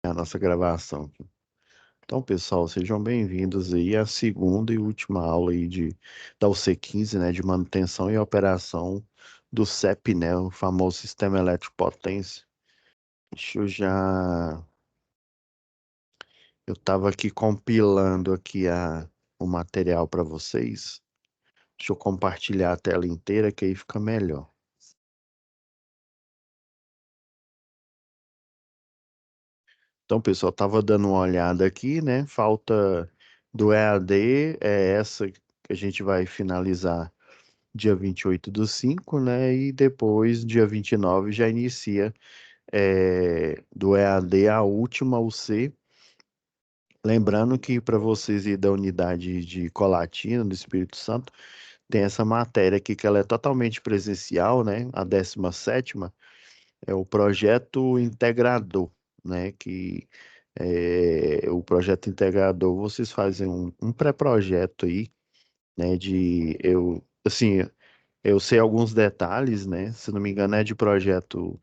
a nossa gravação. Então, pessoal, sejam bem-vindos aí à segunda e última aula aí da UC15, né, de manutenção e operação do CEP, né, o famoso Sistema Elétrico Potência. Deixa eu já... Eu estava aqui compilando aqui o material para vocês. Deixa eu compartilhar a tela inteira, que aí fica melhor. Então, pessoal, estava dando uma olhada aqui, né? Falta do EAD, é essa que a gente vai finalizar dia 28/5, né? E depois, dia 29, já inicia do EAD a última UC. Lembrando que para vocês ir da unidade de Colatina, do Espírito Santo, tem essa matéria aqui que ela é totalmente presencial, né? A 17ª é o projeto integrador, né? O projeto integrador, vocês fazem um pré-projeto aí, né? Assim, eu sei alguns detalhes, né? Se não me engano, é de projeto,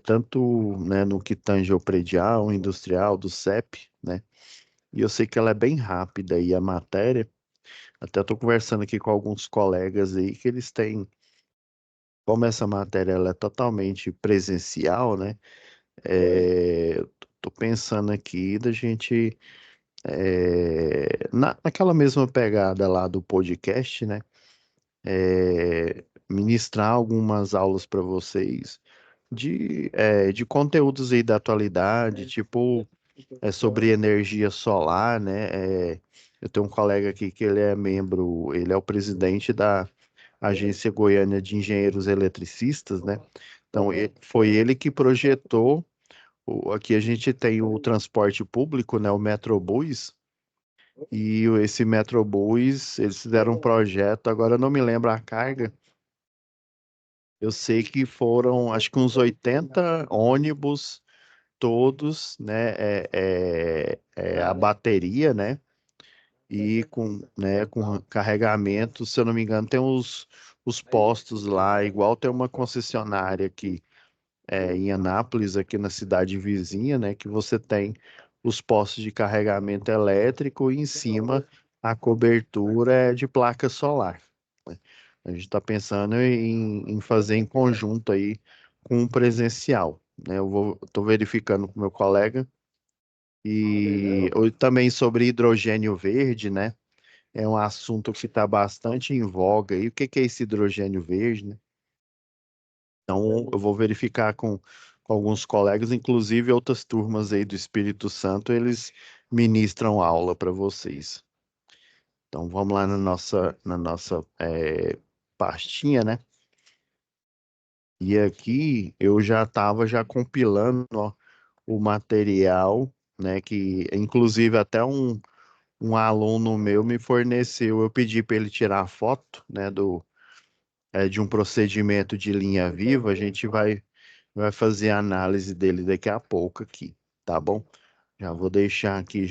tanto, né, no que tange ao predial, industrial, do CEP, né? E eu sei que ela é bem rápida aí, a matéria. Até estou conversando aqui com alguns colegas aí que eles têm, como essa matéria ela é totalmente presencial, né? Tô pensando aqui da gente, naquela mesma pegada lá do podcast, né? Ministrar algumas aulas para vocês de conteúdos aí da atualidade, tipo, sobre energia solar, né? Eu tenho um colega aqui que ele é membro, ele é o presidente da Agência Goiânia de Engenheiros Eletricistas, né? Então, foi ele que projetou. Aqui a gente tem o transporte público, né, o Metrobus, e esse Metrobus, eles fizeram um projeto, agora eu não me lembro a carga, eu sei que foram, acho que uns 80 ônibus, todos, né, a bateria, né, e com carregamento, se eu não me engano, tem os postos lá, igual tem uma concessionária aqui, em Anápolis, aqui na cidade vizinha, né, que você tem os postos de carregamento elétrico e em cima a cobertura é de placa solar, né? A gente está pensando em fazer em conjunto aí com o presencial, né? Estou verificando com meu colega também sobre hidrogênio verde, né? É um assunto que está bastante em voga. E o que que é esse hidrogênio verde, né? Então, eu vou verificar com alguns colegas, inclusive outras turmas aí do Espírito Santo, eles ministram aula para vocês. Então, vamos lá na nossa pastinha, né? E aqui eu já estava já compilando, ó, o material, né? Que inclusive até um aluno meu me forneceu, eu pedi para ele tirar foto, né? De um procedimento de linha viva, a gente vai fazer a análise dele daqui a pouco aqui, tá bom? Já vou deixar aqui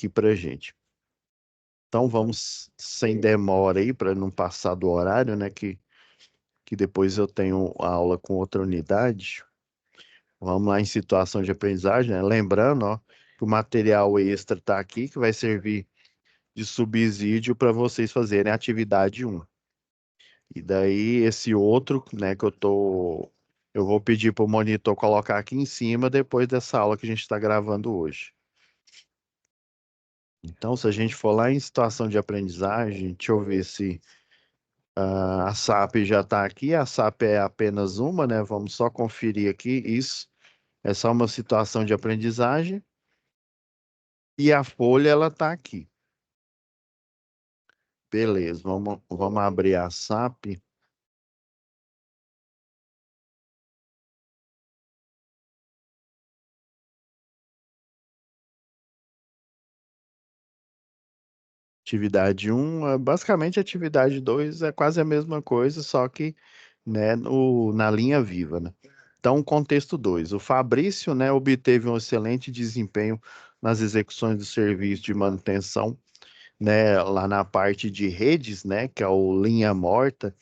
pra gente. Então vamos sem demora aí para não passar do horário, né? Que depois eu tenho a aula com outra unidade. Vamos lá em situação de aprendizagem, né? Lembrando, ó, que o material extra está aqui, que vai servir de subsídio para vocês fazerem a atividade 1. E daí esse outro, né, eu vou pedir para o monitor colocar aqui em cima depois dessa aula que a gente está gravando hoje. Então, se a gente for lá em situação de aprendizagem, deixa eu ver se a SAP já está aqui. A SAP é apenas uma, né? Vamos só conferir aqui. Isso é só uma situação de aprendizagem. E a folha, ela está aqui. Beleza, vamos abrir a SAP. Atividade um, basicamente atividade 2 é quase a mesma coisa, só que, né, na linha viva, né? Então, contexto 2, o Fabrício, né, obteve um excelente desempenho nas execuções do serviço de manutenção, né, lá na parte de redes, né, que é o linha morta,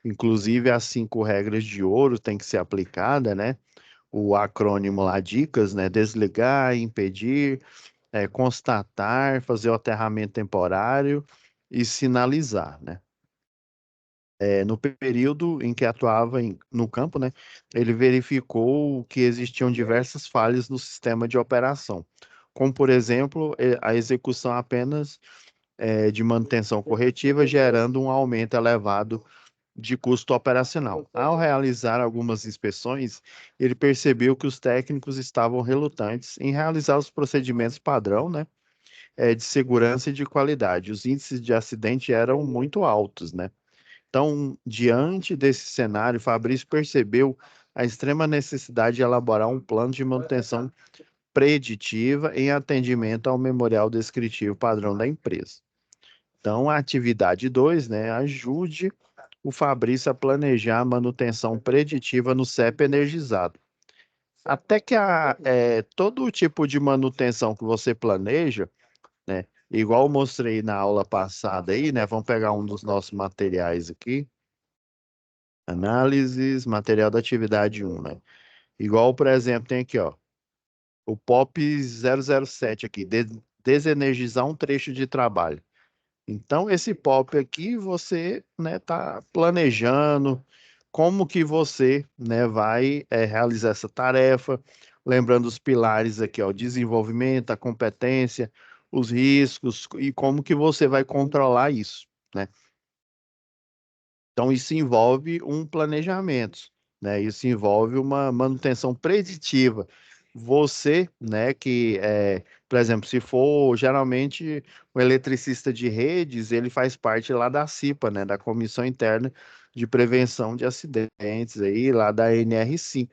Inclusive, as 5 regras de ouro têm que ser aplicada, né? O acrônimo lá, dicas, né? Desligar, impedir, constatar, fazer o aterramento temporário e sinalizar, né? No período em que atuava no campo, né, ele verificou que existiam diversas falhas no sistema de operação, como, por exemplo, a execução apenas de manutenção corretiva, gerando um aumento elevado de custo operacional. Ao realizar algumas inspeções, ele percebeu que os técnicos estavam relutantes em realizar os procedimentos padrão, né, de segurança e de qualidade. Os índices de acidente eram muito altos, né? Então, diante desse cenário, Fabrício percebeu a extrema necessidade de elaborar um plano de manutenção preditiva em atendimento ao memorial descritivo padrão da empresa. Então, a atividade 2, né, ajude o Fabrício a planejar a manutenção preditiva no CEP energizado. Até que todo tipo de manutenção que você planeja, né, igual eu mostrei na aula passada aí, né, vamos pegar um dos nossos materiais aqui. Análises, material da atividade 1, né? Igual, por exemplo, tem aqui, ó, o POP 007 aqui, desenergizar um trecho de trabalho. Então, esse POP aqui, você, né, tá planejando como que você, né, vai realizar essa tarefa, lembrando os pilares aqui, ó, desenvolvimento, a competência, os riscos e como que você vai controlar isso, né? Então, isso envolve um planejamento, né? Isso envolve uma manutenção preditiva. Você, né, por exemplo, se for geralmente o eletricista de redes, ele faz parte lá da CIPA, né, da Comissão Interna de Prevenção de Acidentes, aí, lá da NR5.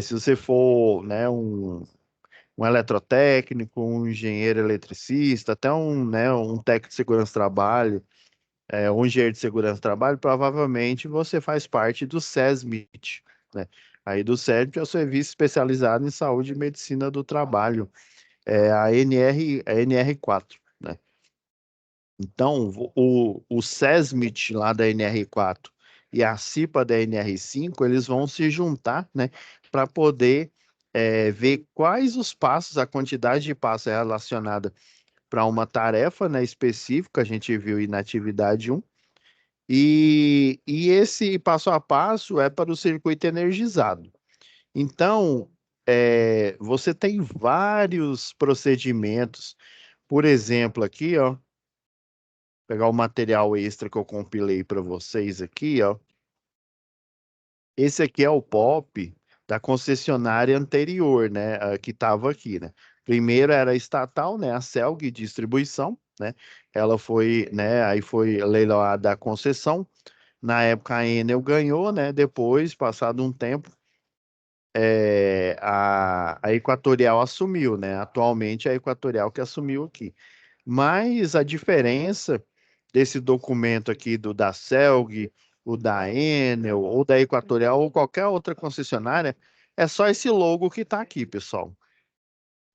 Se você for, né, um eletrotécnico, um engenheiro eletricista, até um técnico de segurança do trabalho, um engenheiro de segurança do trabalho, provavelmente você faz parte do SESMIT, né? Aí do SESMIT é o Serviço Especializado em Saúde e Medicina do Trabalho, a NR4, né? Então, o SESMIT lá da NR4 e a CIPA da NR5, eles vão se juntar, né, para poder ver quais os passos, a quantidade de passos é relacionada para uma tarefa, né, específica, a gente viu aí na atividade 1, e esse passo a passo é para o circuito energizado. Então, você tem vários procedimentos. Por exemplo, aqui, ó, pegar o material extra que eu compilei para vocês aqui, ó. Esse aqui é o POP da concessionária anterior, né, que estava aqui, né? Primeiro era a estatal, né, a Celg Distribuição, né? Ela foi, né, aí foi leiloada a concessão. Na época a Enel ganhou, né? Depois, passado um tempo, a Equatorial assumiu, né? Atualmente é a Equatorial que assumiu aqui. Mas a diferença desse documento aqui do da Celg, o da Enel, ou da Equatorial, ou qualquer outra concessionária, é só esse logo que está aqui, pessoal.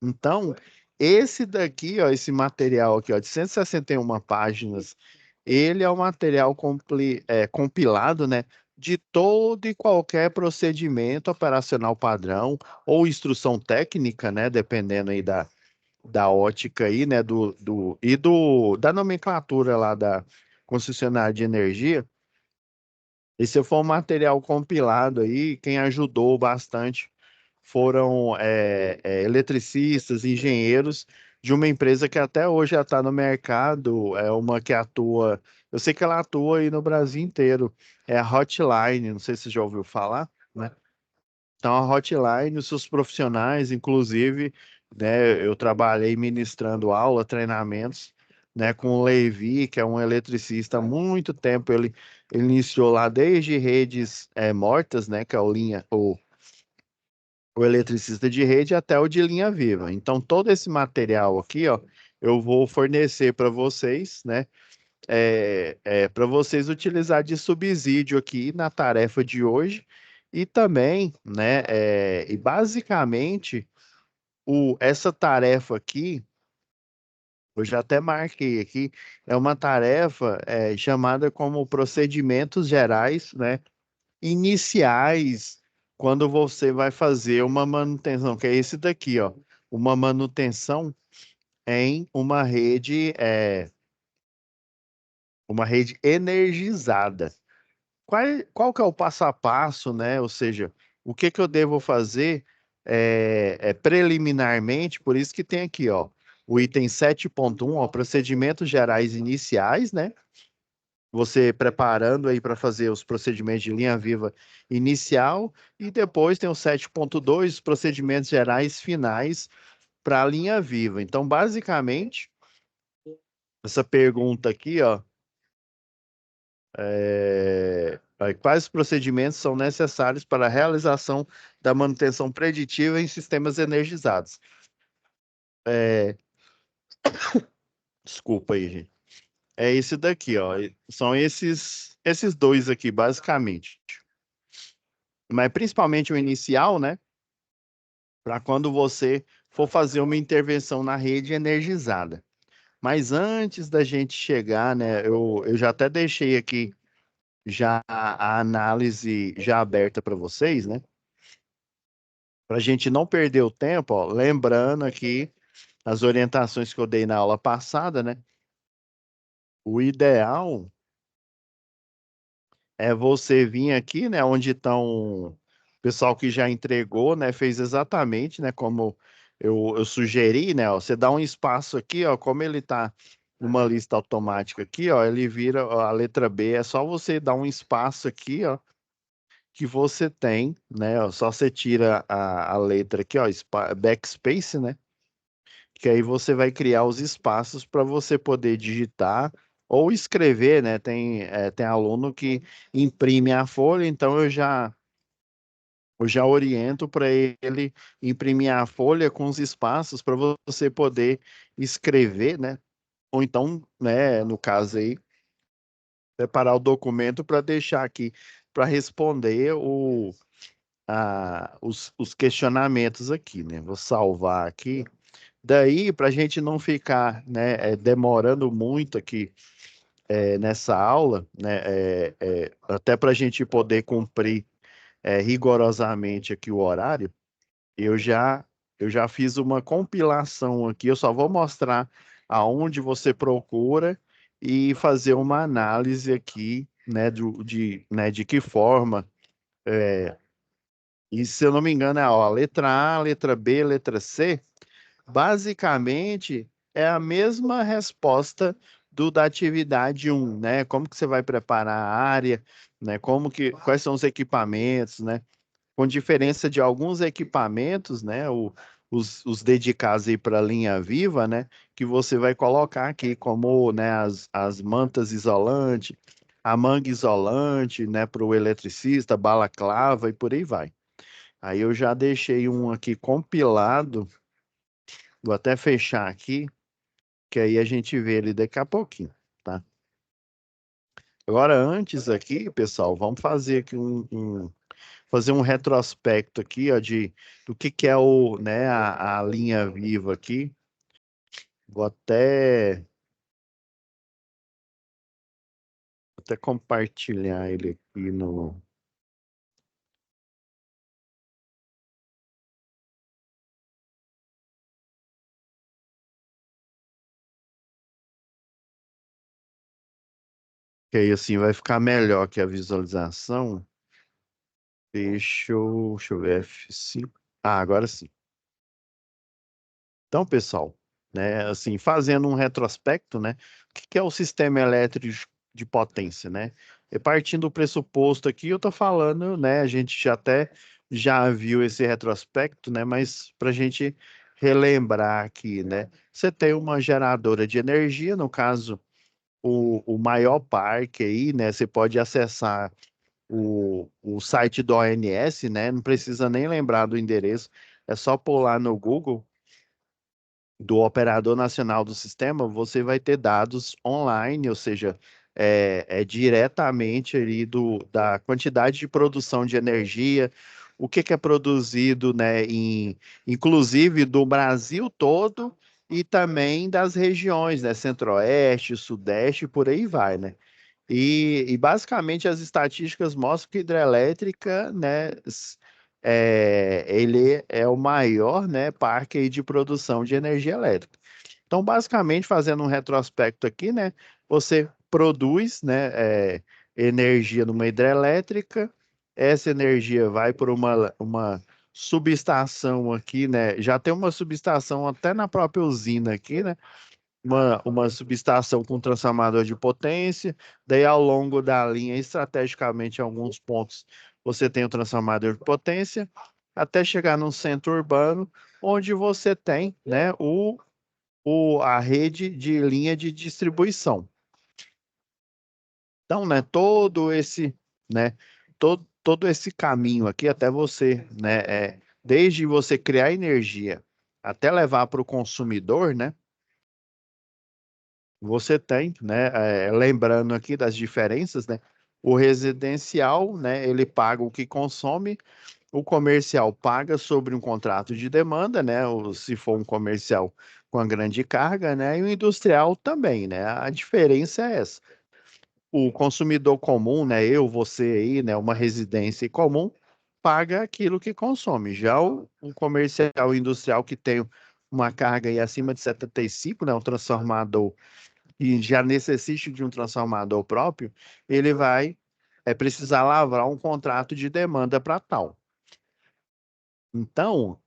Então, esse daqui, ó, esse material aqui, ó, de 161 páginas, ele é o material compilado, né, de todo e qualquer procedimento operacional padrão ou instrução técnica, né, dependendo aí da ótica aí, né, da nomenclatura lá da concessionária de energia. Esse foi um material compilado aí, quem ajudou bastante foram eletricistas, engenheiros de uma empresa que até hoje já está no mercado, é uma que atua, eu sei que ela atua aí no Brasil inteiro, é a Hotline, não sei se você já ouviu falar, né? Então, a Hotline, os seus profissionais, inclusive, né, eu trabalhei ministrando aula, treinamentos, né, com o Levi, que é um eletricista há muito tempo, ele iniciou lá desde redes mortas, né, que é o eletricista de rede, até o de linha viva. Então, todo esse material aqui, ó, eu vou fornecer para vocês, né, para vocês utilizar de subsídio aqui na tarefa de hoje e também, né, e basicamente essa tarefa aqui Eu já até marquei aqui, é uma tarefa chamada como procedimentos gerais, né, iniciais, quando você vai fazer uma manutenção, que é esse daqui, ó, uma manutenção em uma rede energizada. Qual que é o passo a passo, né? Ou seja, o que que eu devo fazer preliminarmente, por isso que tem aqui, ó, o item 7.1, ó, procedimentos gerais iniciais, né? Você preparando aí para fazer os procedimentos de linha viva inicial, e depois tem o 7.2, procedimentos gerais finais para a linha viva. Então, basicamente, essa pergunta aqui, ó, quais procedimentos são necessários para a realização da manutenção preditiva em sistemas energizados? É, desculpa aí, gente. É esse daqui, ó. São esses dois aqui, basicamente. Mas principalmente o inicial, né? Para quando você for fazer uma intervenção na rede energizada. Mas antes da gente chegar, né? Eu já até deixei aqui já a análise já aberta para vocês, né? Para a gente não perder o tempo, ó, lembrando aqui as orientações que eu dei na aula passada, né? O ideal é você vir aqui, né, onde estão o pessoal que já entregou, né, fez exatamente, né, como eu sugeri, né, ó, você dá um espaço aqui, ó, como ele está numa lista automática aqui, ó, ele vira ó, a letra B, é só você dar um espaço aqui, ó, que você tem, né, ó, só você tira a letra aqui, ó, backspace, né, que aí você vai criar os espaços para você poder digitar ou escrever, né? Tem aluno que imprime a folha, então eu já oriento para ele imprimir a folha com os espaços para você poder escrever, né? Ou então, né, no caso aí, preparar o documento para deixar aqui para responder os questionamentos aqui, né? Vou salvar aqui. Daí, para a gente não ficar, né, demorando muito aqui nessa aula, né, até para a gente poder cumprir rigorosamente aqui o horário, eu já, eu já fiz uma compilação aqui, eu só vou mostrar aonde você procura e fazer uma análise aqui, né, né, de que forma, e se eu não me engano, ó, a letra A, letra B, letra C, basicamente, é a mesma resposta do da atividade um, né? Como que você vai preparar a área, né? Quais são os equipamentos, né? Com diferença de alguns equipamentos, né? Os dedicados aí para a linha viva, né? Que você vai colocar aqui, como, né? As mantas isolantes, a manga isolante, né? Para o eletricista, balaclava e por aí vai. Aí eu já deixei um aqui compilado. Vou até fechar aqui, que aí a gente vê ele daqui a pouquinho, tá? Agora, antes aqui, pessoal, vamos fazer aqui fazer um retrospecto aqui, ó, do que é né, a linha viva aqui. Vou até compartilhar ele aqui no. Que aí assim vai ficar melhor que a visualização. Deixa eu ver F5. Ah, agora sim. Então, pessoal, né, assim, fazendo um retrospecto, né, o que que é o sistema elétrico de potência, né? E partindo do pressuposto aqui, eu estou falando, né, a gente já viu esse retrospecto, né, mas para a gente relembrar aqui, né, você tem uma geradora de energia, no caso, o maior parque aí, né, você pode acessar o site do ONS, né, não precisa nem lembrar do endereço, é só pular no Google do operador nacional do sistema, você vai ter dados online, ou seja, é diretamente ali da quantidade de produção de energia, o que que é produzido, né, inclusive do Brasil todo e também das regiões, né? Centro-Oeste, Sudeste, por aí vai, né? E basicamente as estatísticas mostram que hidrelétrica, né, ele é o maior, né, parque aí de produção de energia elétrica. Então, basicamente, fazendo um retrospecto aqui, né, você produz, né, energia numa hidrelétrica, essa energia vai para uma subestação aqui, né, já tem uma subestação até na própria usina aqui, né, uma subestação com transformador de potência, daí ao longo da linha, estrategicamente, em alguns pontos, você tem o transformador de potência, até chegar num centro urbano, onde você tem, né, a rede de linha de distribuição. Então, né, né, todo esse caminho aqui até você, né, desde você criar energia até levar para o consumidor, né, você tem, né, lembrando aqui das diferenças, né, o residencial, né, ele paga o que consome, o comercial paga sobre um contrato de demanda, né, ou se for um comercial com a grande carga, né, e o industrial também, né, a diferença é essa. O consumidor comum, né, eu, você aí, né, uma residência comum, paga aquilo que consome. Já o comercial e industrial que tem uma carga aí acima de 75, né, um transformador e já necessite de um transformador próprio, ele vai precisar lavrar um contrato de demanda para tal. Então,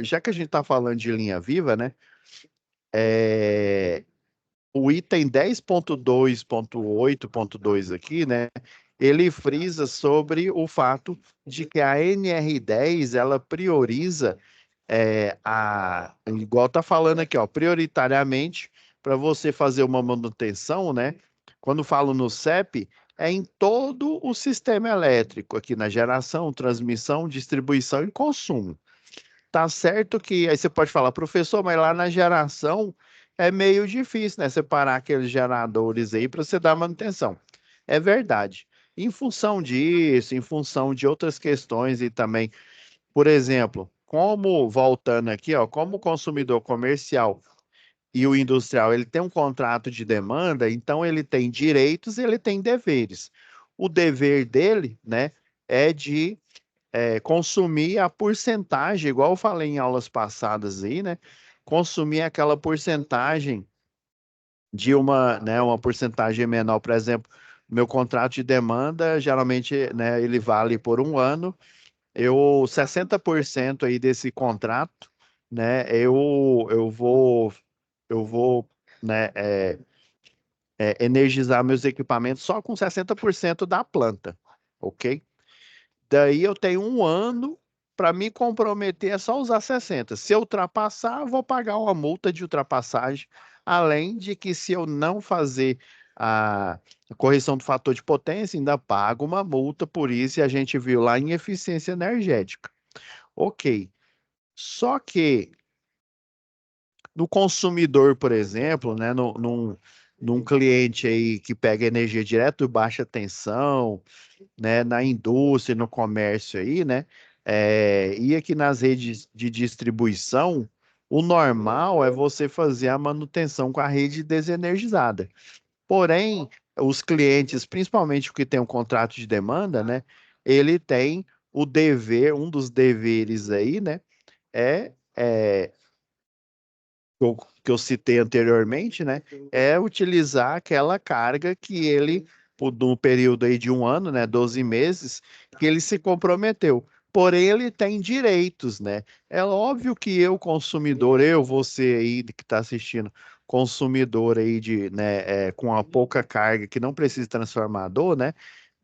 já que a gente está falando de linha viva, né? é, o item 10.2.8.2 aqui, né? Ele frisa sobre o fato de que a NR10 ela prioriza igual tá falando aqui, ó, prioritariamente para você fazer uma manutenção, né? Quando falo no CEP, é em todo o sistema elétrico, aqui na geração, transmissão, distribuição e consumo. Tá certo que aí você pode falar, professor, mas lá na geração é meio difícil, né? Separar aqueles geradores aí para você dar manutenção. É verdade. Em função disso, em função de outras questões e também por exemplo, como voltando aqui, ó, como o consumidor comercial e o industrial, ele tem um contrato de demanda, então ele tem direitos e ele tem deveres. O dever dele, né, é de consumir a porcentagem, igual eu falei em aulas passadas aí, né, consumir aquela porcentagem de uma porcentagem menor, por exemplo, meu contrato de demanda, geralmente, né, ele vale por um ano, 60% aí desse contrato, né, eu vou, né, energizar meus equipamentos só com 60% da planta, ok? Daí eu tenho um ano para me comprometer a só usar 60. Se eu ultrapassar, eu vou pagar uma multa de ultrapassagem, além de que se eu não fazer a correção do fator de potência, ainda pago uma multa por isso, e a gente viu lá em eficiência energética. Ok. Só que no consumidor, por exemplo, né, num cliente aí que pega energia direto de baixa tensão, né, na indústria, no comércio aí, né, e aqui nas redes de distribuição, o normal é você fazer a manutenção com a rede desenergizada. Porém, os clientes, principalmente o que tem um contrato de demanda, né, ele tem o dever, um dos deveres aí, né, é que eu citei anteriormente, né, é utilizar aquela carga que ele, no período aí de um ano, né, 12 meses, que ele se comprometeu. Porém, ele tem direitos, né? É óbvio que eu, consumidor, você aí que está assistindo, consumidor aí né, com uma pouca carga, que não precisa de transformador, né,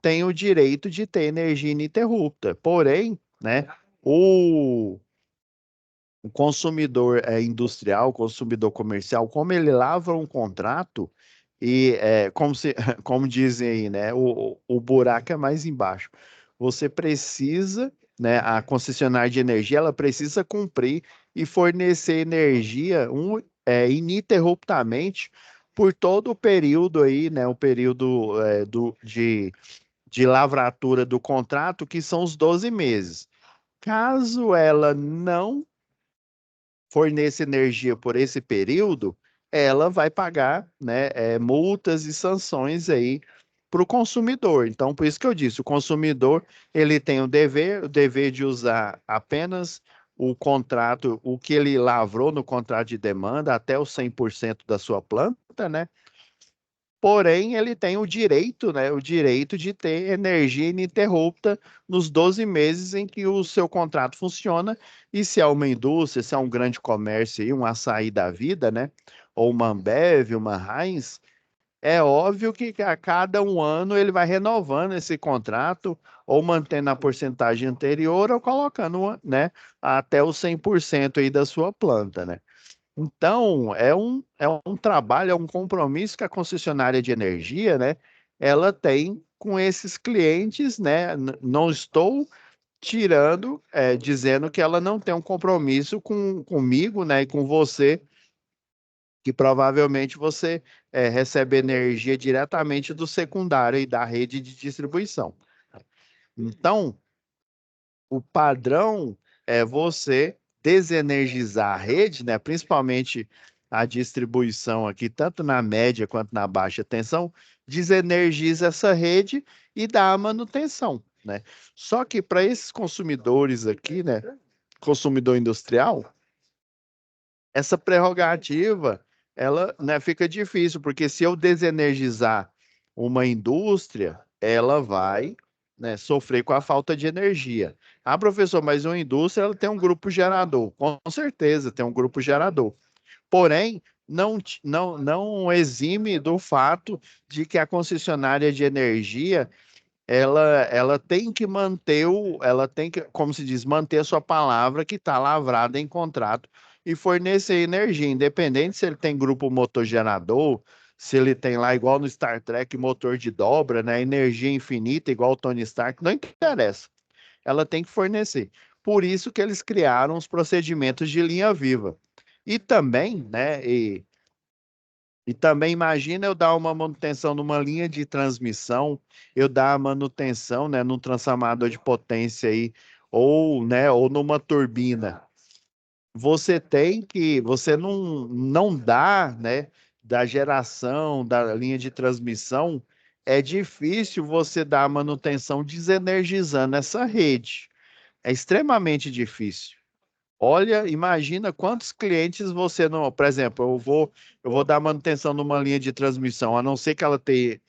tem o direito de ter energia ininterrupta. Porém, né, o consumidor industrial, o consumidor comercial, como ele lavra um contrato e como dizem aí, né, o buraco é mais embaixo. Você precisa, né, a concessionária de energia, ela precisa cumprir e fornecer energia ininterruptamente por todo o período aí, né, o período de lavratura do contrato, que são os 12 meses. Caso ela não forneça energia por esse período, ela vai pagar, né, multas e sanções aí para o consumidor. Então, por isso que eu disse, o consumidor ele tem o dever de usar apenas o contrato, o que ele lavrou no contrato de demanda até os 100% da sua planta, né? Porém, ele tem o direito, né, o direito de ter energia ininterrupta nos 12 meses em que o seu contrato funciona. E se é uma indústria, se é um grande comércio, aí, um Açaí da vida, né, ou uma Ambev, uma Heinz, é óbvio que a cada um ano ele vai renovando esse contrato, ou mantendo a porcentagem anterior, ou colocando, né, até os 100% aí da sua planta, né? Então, é um trabalho, é um compromisso que a concessionária de energia, né, ela tem com esses clientes, né? Não estou tirando, dizendo que ela não tem um compromisso comigo, né, e com você, que provavelmente você recebe energia diretamente do secundário e da rede de distribuição. Então, o padrão é você desenergizar a rede, né? Principalmente a distribuição aqui, tanto na média quanto na baixa tensão, desenergiza essa rede e dá a manutenção, né? Só que para esses consumidores aqui, né? Consumidor industrial, essa prerrogativa, ela, né, fica difícil, porque se eu desenergizar uma indústria, ela vai, né, sofrer com a falta de energia. Ah, professor, mas uma indústria ela tem um grupo gerador. Com certeza, tem um grupo gerador. Porém, não exime do fato de que a concessionária de energia ela tem que ela tem que, como se diz, manter a sua palavra que está lavrada em contrato e fornecer energia, independente se ele tem grupo motor gerador, se ele tem lá, igual no Star Trek, motor de dobra, né, energia infinita, igual o Tony Stark, não interessa. Ela tem que fornecer. Por isso que eles criaram os procedimentos de linha viva. E também, né, e também imagina eu dar uma manutenção numa linha de transmissão, eu dar a manutenção, né, num transformador de potência aí, ou, né, ou numa turbina. Você não dá, né, da geração, da linha de transmissão, é difícil você dar a manutenção desenergizando essa rede. É extremamente difícil. Olha, imagina quantos clientes você não. Por exemplo, eu vou dar manutenção numa linha de transmissão, a não ser que ela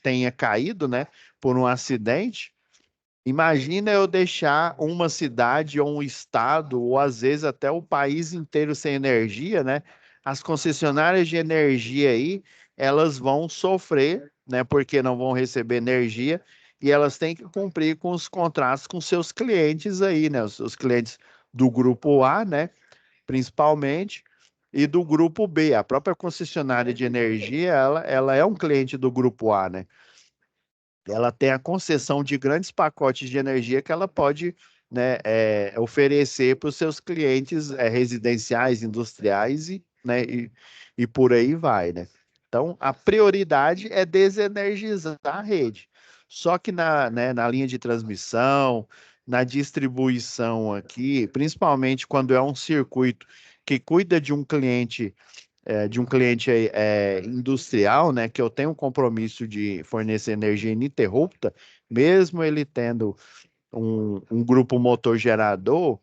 tenha caído, né, por um acidente. Imagina eu deixar uma cidade ou um estado, ou às vezes até o país inteiro sem energia, né? As concessionárias de energia aí, elas vão sofrer, né, porque não vão receber energia e elas têm que cumprir com os contratos com seus clientes aí, né? Os clientes do grupo A, né? Principalmente, e do grupo B. A própria concessionária de energia, ela é um cliente do grupo A, né? Ela tem a concessão de grandes pacotes de energia que ela pode, né, oferecer para os seus clientes residenciais, industriais né, e por aí vai, né? Então, a prioridade é desenergizar a rede. Só que na linha de transmissão, na distribuição aqui, principalmente quando é um circuito que cuida de um cliente industrial, né, que eu tenho um compromisso de fornecer energia ininterrupta, mesmo ele tendo um grupo motor gerador,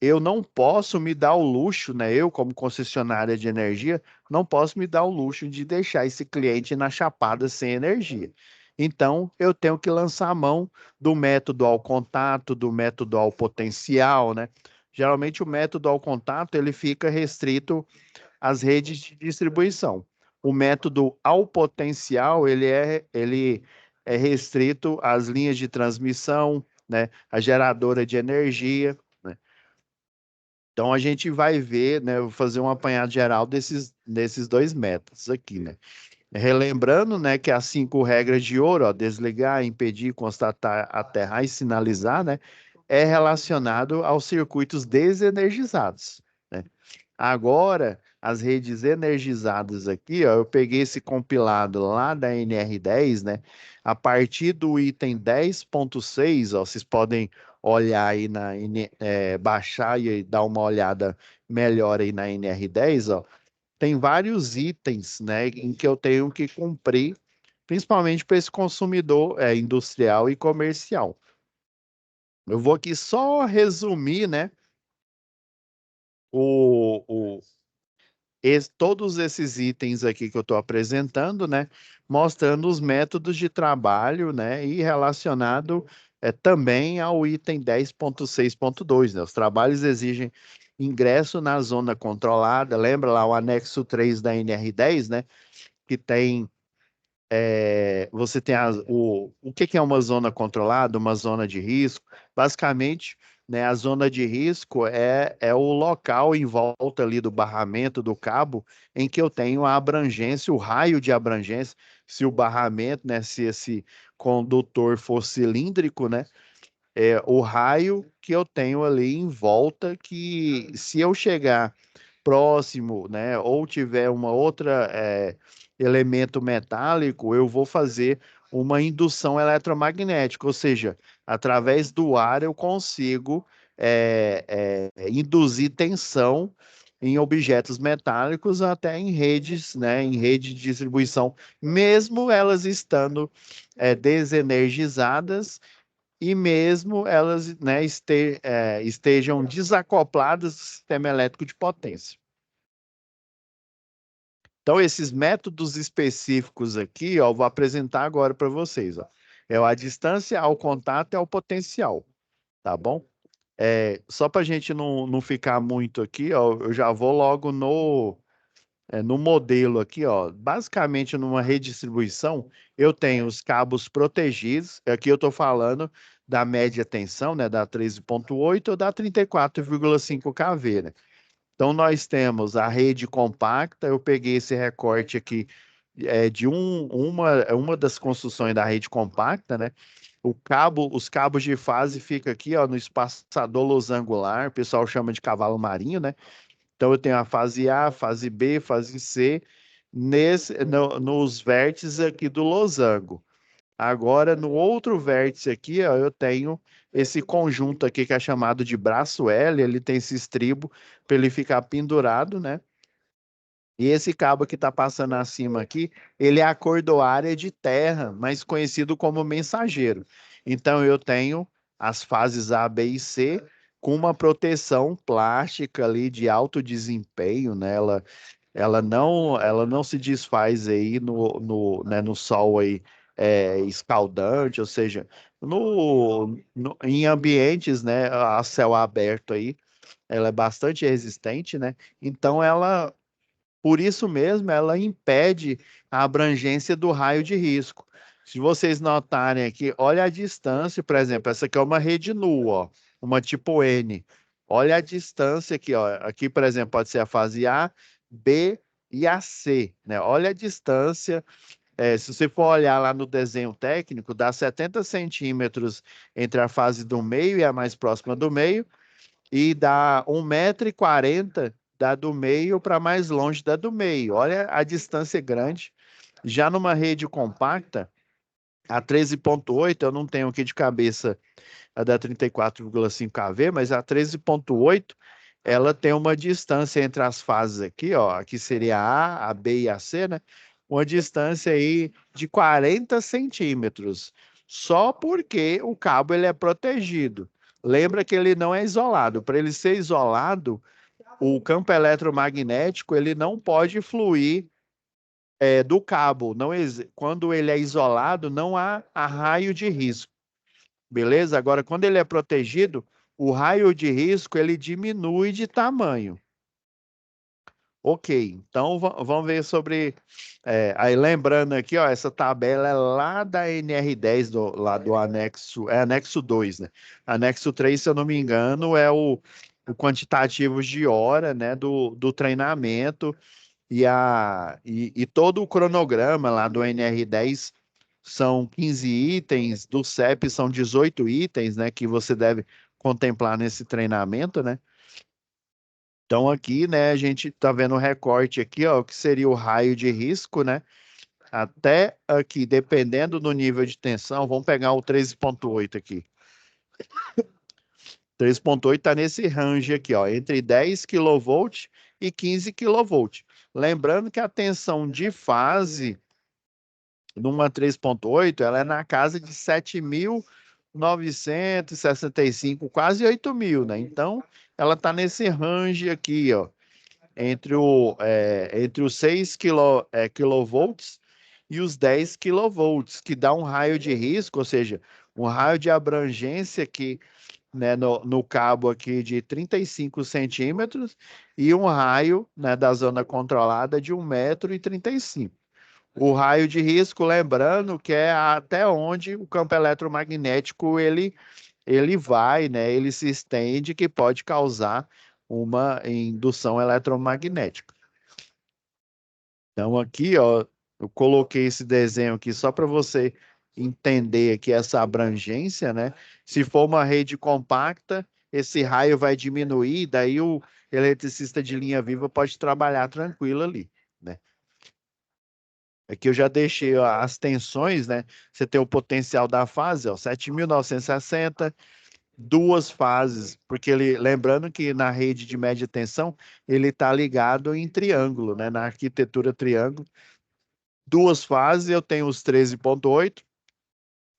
eu não posso me dar o luxo, né, eu como concessionária de energia, não posso me dar o luxo de deixar esse cliente na chapada sem energia. Então, eu tenho que lançar a mão do método ao contato, do método ao potencial, né? Geralmente o método ao contato ele fica restrito as redes de distribuição. O método ao potencial, ele é restrito às linhas de transmissão, né, a geradora de energia, né? Então a gente vai ver, né, eu vou fazer um apanhado geral desses dois métodos aqui, né? Relembrando, né, que as 5 regras de ouro, ó, desligar, impedir, constatar, aterrar e sinalizar, né, é relacionado aos circuitos desenergizados, né? Agora, as redes energizadas aqui, ó, eu peguei esse compilado lá da NR10, né? A partir do item 10.6, ó, vocês podem olhar aí baixar e dar uma olhada melhor aí na NR10, ó. Tem vários itens, né, em que eu tenho que cumprir, principalmente para esse consumidor, industrial e comercial. Eu vou aqui só resumir, né, o, o, todos esses itens aqui que eu estou apresentando, né, mostrando os métodos de trabalho, né, e relacionado também ao item 10.6.2, né, os trabalhos exigem ingresso na zona controlada, lembra lá o anexo 3 da NR10, né, que tem você tem o que que é uma zona controlada, uma zona de risco? Basicamente, né, a zona de risco é o local em volta ali do barramento do cabo em que eu tenho a abrangência, o raio de abrangência, se o barramento, né, se esse condutor for cilíndrico, né, o raio que eu tenho ali em volta que se eu chegar próximo, né, ou tiver uma outra elemento metálico, eu vou fazer uma indução eletromagnética, ou seja, através do ar eu consigo induzir tensão em objetos metálicos até em redes, né, em rede de distribuição, mesmo elas estando desenergizadas e mesmo elas, né, estejam desacopladas do sistema elétrico de potência. Então, esses métodos específicos aqui, ó, eu vou apresentar agora para vocês, ó. É a distância ao contato e ao potencial, tá bom? Só para a gente não ficar muito aqui, ó, eu já vou logo no modelo aqui, ó. Basicamente, numa redistribuição, eu tenho os cabos protegidos. Aqui eu estou falando da média tensão, né, da 13.8 ou da 34,5 kV, né? Então, nós temos a rede compacta. Eu peguei esse recorte aqui de uma das construções da rede compacta, né? Os cabos de fase ficam aqui, ó, no espaçador losangular, o pessoal chama de cavalo marinho, né? Então, eu tenho a fase A, fase B, fase C, nos vértices aqui do losango. Agora, no outro vértice aqui, ó, eu tenho esse conjunto aqui que é chamado de braço L, ele tem esse estribo para ele ficar pendurado, né? E esse cabo que está passando acima aqui, ele é a cordoária de terra, mais conhecido como mensageiro. Então, eu tenho as fases A, B e C com uma proteção plástica ali de alto desempenho, né? Ela não se desfaz aí no sol aí escaldante, ou seja, em ambientes, né, a céu aberto aí, ela é bastante resistente, né? Então por isso mesmo, ela impede a abrangência do raio de risco. Se vocês notarem aqui, olha a distância, por exemplo, essa aqui é uma rede nua, ó, uma tipo N. Olha a distância aqui, ó. Aqui, por exemplo, pode ser a fase A, B e a C, né? Olha a distância. Se você for olhar lá no desenho técnico, dá 70 centímetros entre a fase do meio e a mais próxima do meio, e dá 1,40 m da do meio para mais longe da do meio. Olha a distância grande. Já numa rede compacta, a 13.8, eu não tenho aqui de cabeça a da 34,5 kV, mas a 13.8, ela tem uma distância entre as fases aqui, ó, aqui seria a B e a C, né? Uma distância aí de 40 centímetros, só porque o cabo ele é protegido. Lembra que ele não é isolado. Para ele ser isolado, o campo eletromagnético ele não pode fluir do cabo. Quando ele é isolado, não há raio de risco. Beleza? Agora, quando ele é protegido, o raio de risco ele diminui de tamanho. Ok, então vamos ver sobre. Aí lembrando aqui, ó, essa tabela é lá da NR10, lá do anexo, anexo 2, né? Anexo 3, se eu não me engano, é o quantitativo de hora, né, do treinamento e todo o cronograma lá do NR10 são 15 itens, do CEP são 18 itens, né, que você deve contemplar nesse treinamento, né? Então aqui, né, a gente está vendo o recorte aqui, ó, que seria o raio de risco, né? Até aqui, dependendo do nível de tensão, vamos pegar o 13,8 aqui. 3,8 está nesse range aqui, ó, entre 10 kV e 15 kV. Lembrando que a tensão de fase numa 3,8, ela é na casa de 7.965, quase 8.000, né? Então, ela está nesse range aqui, ó, entre os 6 kilovolts e os 10 kilovolts, que dá um raio de risco, ou seja, um raio de abrangência aqui, né, no cabo aqui de 35 centímetros e um raio, né, da zona controlada de 1,35 m. O raio de risco, lembrando que é até onde o campo eletromagnético ele vai, né? Ele se estende, que pode causar uma indução eletromagnética. Então aqui, ó, eu coloquei esse desenho aqui só para você entender aqui essa abrangência, né? Se for uma rede compacta, esse raio vai diminuir, daí o eletricista de linha viva pode trabalhar tranquilo ali, né? Aqui eu já deixei ó, as tensões, né? Você tem o potencial da fase, ó, 7.960, duas fases, porque ele, lembrando que na rede de média tensão, ele está ligado em triângulo, né? Na arquitetura triângulo, duas fases, eu tenho os 13,8,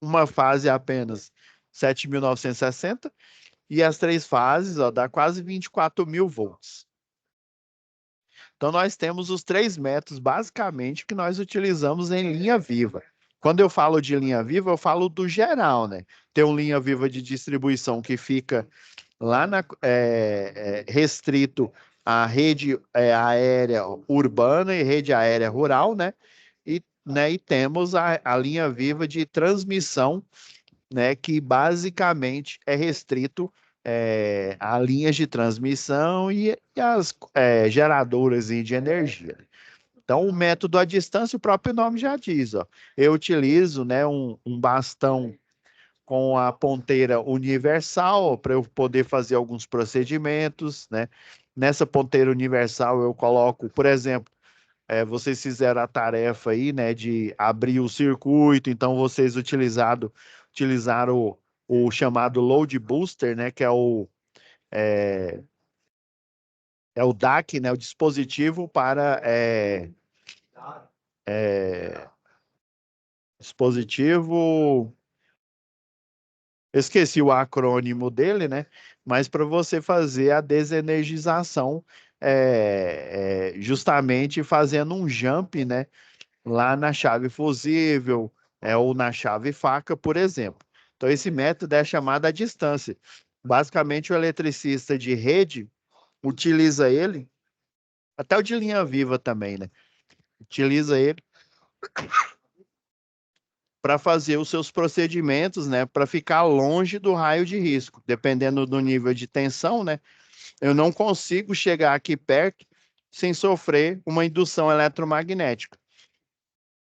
uma fase apenas 7.960, e as três fases, ó, dá quase 24.000 volts. Então, nós temos os três métodos, basicamente, que nós utilizamos em linha viva. Quando eu falo de linha viva, eu falo do geral, né? Tem uma linha viva de distribuição que fica lá restrito à rede aérea urbana e rede aérea rural, né? E temos a linha viva de transmissão, né? Que basicamente é restrito a linhas de transmissão e as geradoras de energia. Então, o método à distância, o próprio nome já diz, ó. Eu utilizo, né, um bastão com a ponteira universal para eu poder fazer alguns procedimentos, né? Nessa ponteira universal eu coloco, por exemplo, vocês fizeram a tarefa aí, né, de abrir o circuito, então vocês utilizaram o chamado load booster, né, que é o DAC, né, o dispositivo para é, dispositivo. Esqueci o acrônimo dele, né? Mas para você fazer a desenergização, justamente fazendo um jump, né? Lá na chave fusível, ou na chave faca, por exemplo. Então, esse método é chamado à distância. Basicamente, o eletricista de rede utiliza ele, até o de linha viva também, né? Utiliza ele para fazer os seus procedimentos, né? Para ficar longe do raio de risco, dependendo do nível de tensão, né? Eu não consigo chegar aqui perto sem sofrer uma indução eletromagnética.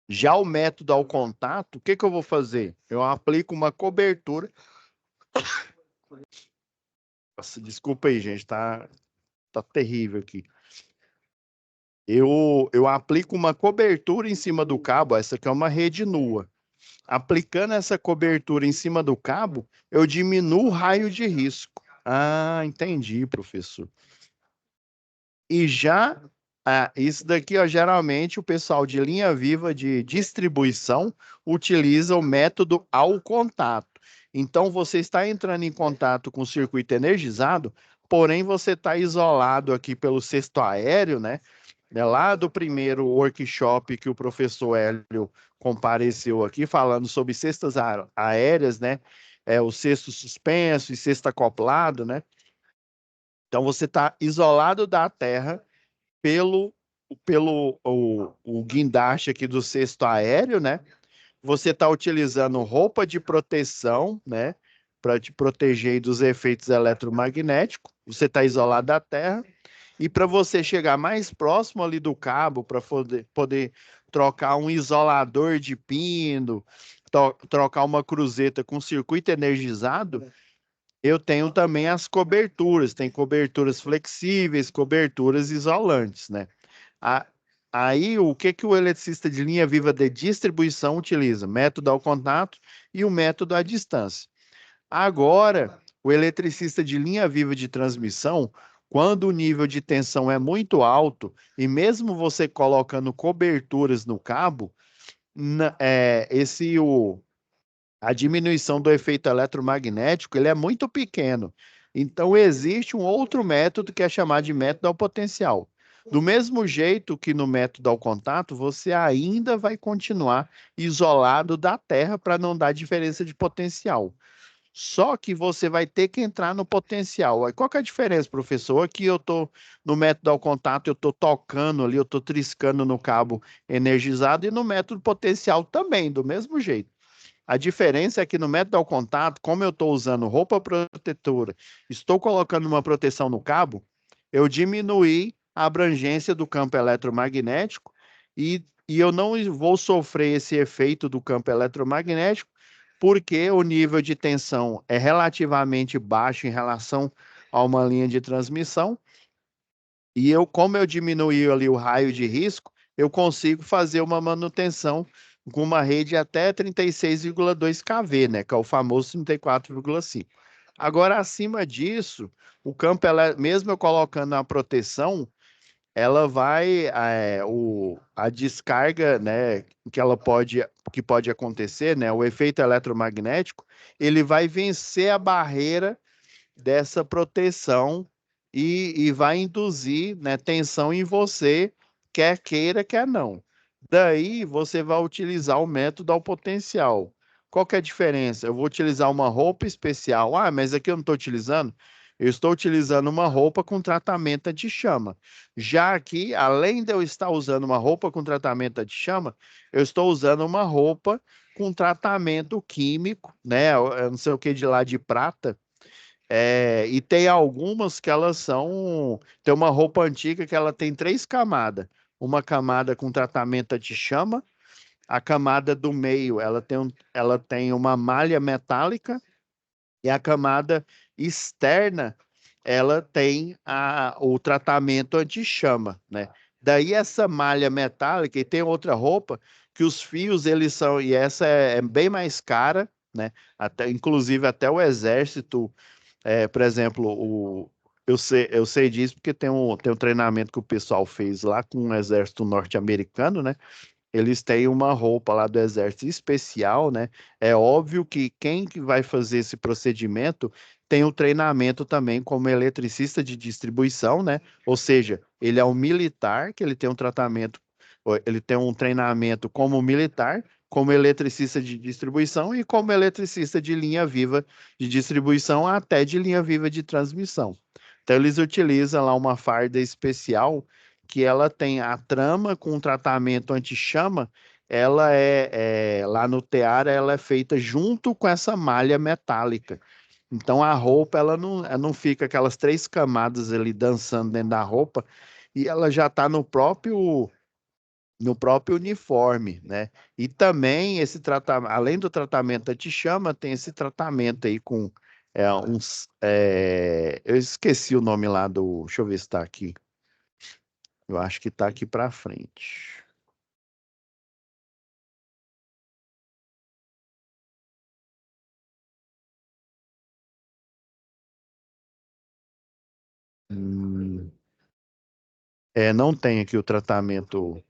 Já o método ao contato, o que que eu vou fazer? Eu aplico uma cobertura. Nossa, desculpa aí, gente, tá terrível aqui. Eu aplico uma cobertura em cima do cabo, essa aqui é uma rede nua. Aplicando essa cobertura em cima do cabo, eu diminuo o raio de risco. Ah, entendi, professor. E já isso daqui, ó, geralmente o pessoal de linha viva de distribuição utiliza o método ao contato. Então, você está entrando em contato com o circuito energizado, porém você está isolado aqui pelo cesto aéreo, né? Lá do primeiro workshop que o professor Hélio compareceu aqui, falando sobre cestas aéreas, né? O cesto suspenso e cesto acoplado, né? Então, você está isolado da Terra pelo guindaste aqui do cesto aéreo, né? Você está utilizando roupa de proteção, né? Para te proteger dos efeitos eletromagnéticos. Você está isolado da Terra. E para você chegar mais próximo ali do cabo, para poder trocar um isolador de pino, trocar uma cruzeta com circuito energizado, Eu tenho também as coberturas, tem coberturas flexíveis, coberturas isolantes, né? A- Aí, o que que o eletricista de linha viva de distribuição utiliza? Método ao contato e o método à distância. Agora, o eletricista de linha viva de transmissão, quando o nível de tensão é muito alto, e mesmo você colocando coberturas no cabo, a diminuição do efeito eletromagnético ele é muito pequeno. Então, existe um outro método que é chamado de método ao potencial. Do mesmo jeito que no método ao contato, você ainda vai continuar isolado da Terra para não dar diferença de potencial. Só que você vai ter que entrar no potencial. Aí, qual que é a diferença, professor? Aqui eu estou no método ao contato, eu estou tocando ali, eu estou triscando no cabo energizado, e no método potencial também, do mesmo jeito. A diferença é que no método ao contato, como eu estou usando roupa protetora, estou colocando uma proteção no cabo, eu diminuí a abrangência do campo eletromagnético e eu não vou sofrer esse efeito do campo eletromagnético, porque o nível de tensão é relativamente baixo em relação a uma linha de transmissão, e eu, como eu diminuí ali o raio de risco, eu consigo fazer uma manutenção com uma rede até 36,2 kV, né, que é o famoso 34,5. Agora, acima disso, o campo, mesmo eu colocando a proteção, ela vai, a descarga, né, que pode acontecer, né, o efeito eletromagnético, ele vai vencer a barreira dessa proteção e vai induzir, né, tensão em você, quer queira, quer não. Daí você vai utilizar o método ao potencial. Qual que é a diferença? Eu vou utilizar uma roupa especial. Ah, mas aqui eu não estou utilizando. Eu estou utilizando uma roupa com tratamento anti-chama. Já aqui, além de eu estar usando uma roupa com tratamento anti-chama, eu estou usando uma roupa com tratamento químico, né? Eu não sei o que de lá de prata, e tem algumas que elas são. Tem uma roupa antiga que ela tem três camadas. Uma camada com tratamento anti-chama, a camada do meio ela tem uma malha metálica, e a camada externa ela tem o tratamento anti-chama, né? Daí essa malha metálica, e tem outra roupa que os fios eles são, e essa é bem mais cara, né? Até, inclusive até o exército, por exemplo, eu sei disso porque tem um treinamento que o pessoal fez lá com o exército norte-americano, né? Eles têm uma roupa lá do exército especial, né? É óbvio que quem que vai fazer esse procedimento tem o treinamento também como eletricista de distribuição, né? Ou seja, ele é um militar que ele tem um tratamento, ele tem um treinamento como militar, como eletricista de distribuição e como eletricista de linha viva de distribuição até de linha viva de transmissão. Então eles utilizam lá uma farda especial que ela tem a trama com tratamento anti-chama, lá no tear, ela é feita junto com essa malha metálica. Então a roupa ela não fica aquelas três camadas ali dançando dentro da roupa, e ela já está no próprio uniforme, né? E também esse tratamento, além do tratamento anti-chama, tem esse tratamento aí com eu esqueci o nome lá do, deixa eu ver se está aqui. Eu acho que está aqui para frente. Hum, não tem aqui o tratamento,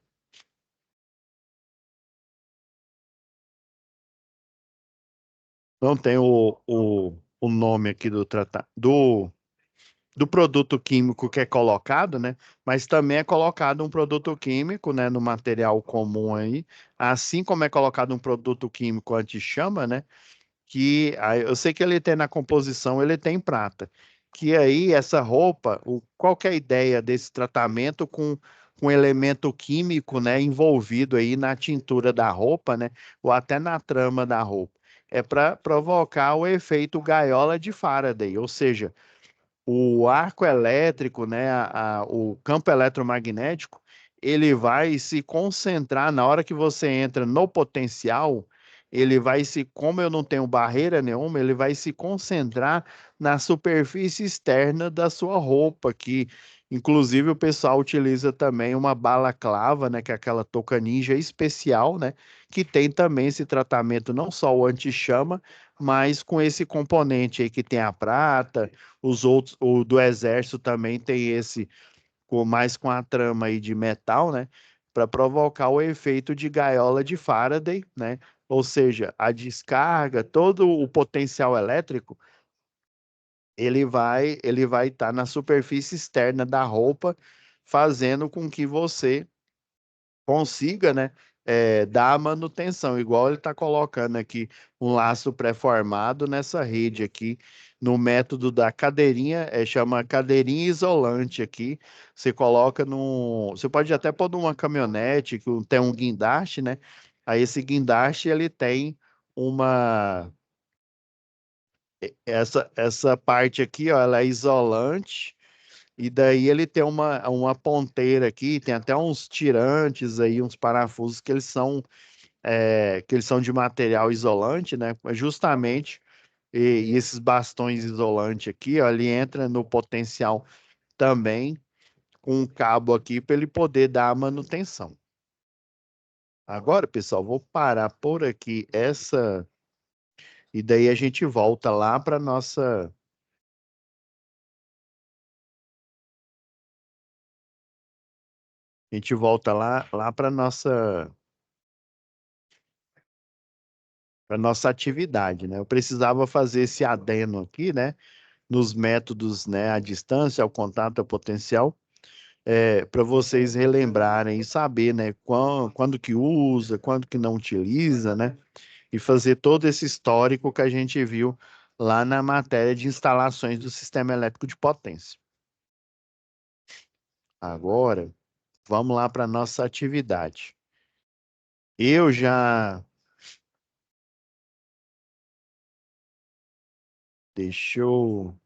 não tem o nome aqui do produto químico que é colocado, né? Mas também é colocado um produto químico, né, no material comum aí, assim como é colocado um produto químico anti-chama, né? Eu sei que ele tem na composição, ele tem prata. Que aí essa roupa, qual que é a ideia desse tratamento com elemento químico, né, envolvido aí na tintura da roupa, né, ou até na trama da roupa? É para provocar o efeito gaiola de Faraday, ou seja, o arco elétrico, né, o campo eletromagnético, ele vai se concentrar na hora que você entra no potencial, ele vai se, como eu não tenho barreira nenhuma, ele vai se concentrar na superfície externa da sua roupa, que inclusive o pessoal utiliza também uma balaclava, né, que é aquela touca ninja especial, né, que tem também esse tratamento não só o anti-chama, mas com esse componente aí que tem a prata, os outros, o do exército também tem esse mais com a trama aí de metal, né? Para provocar o efeito de gaiola de Faraday, né? Ou seja, a descarga, todo o potencial elétrico, ele vai estar na superfície externa da roupa, fazendo com que você consiga, né, dar a manutenção, igual ele está colocando aqui um laço pré-formado nessa rede aqui, no método da cadeirinha, chama cadeirinha isolante aqui, você coloca no, você pode até pôr numa caminhonete que tem um guindaste, né, aí esse guindaste ele tem uma, essa parte aqui, ó, ela é isolante, e daí ele tem uma ponteira aqui, tem até uns tirantes aí, uns parafusos que eles são de material isolante, né? Justamente, e esses bastões isolante aqui, ó, ele entra no potencial também com um cabo aqui para ele poder dar a manutenção. Agora, pessoal, vou parar por aqui e daí a gente volta lá para nossa, a gente volta lá para nossa atividade, né? Eu precisava fazer esse adeno aqui, né? Nos métodos, né? À distância, ao contato, ao potencial, para vocês relembrarem e saber, né? Quando que usa, quando que não utiliza, né? E fazer todo esse histórico que a gente viu lá na matéria de instalações do sistema elétrico de potência. Agora, vamos lá para nossa atividade. Eu já, deixa eu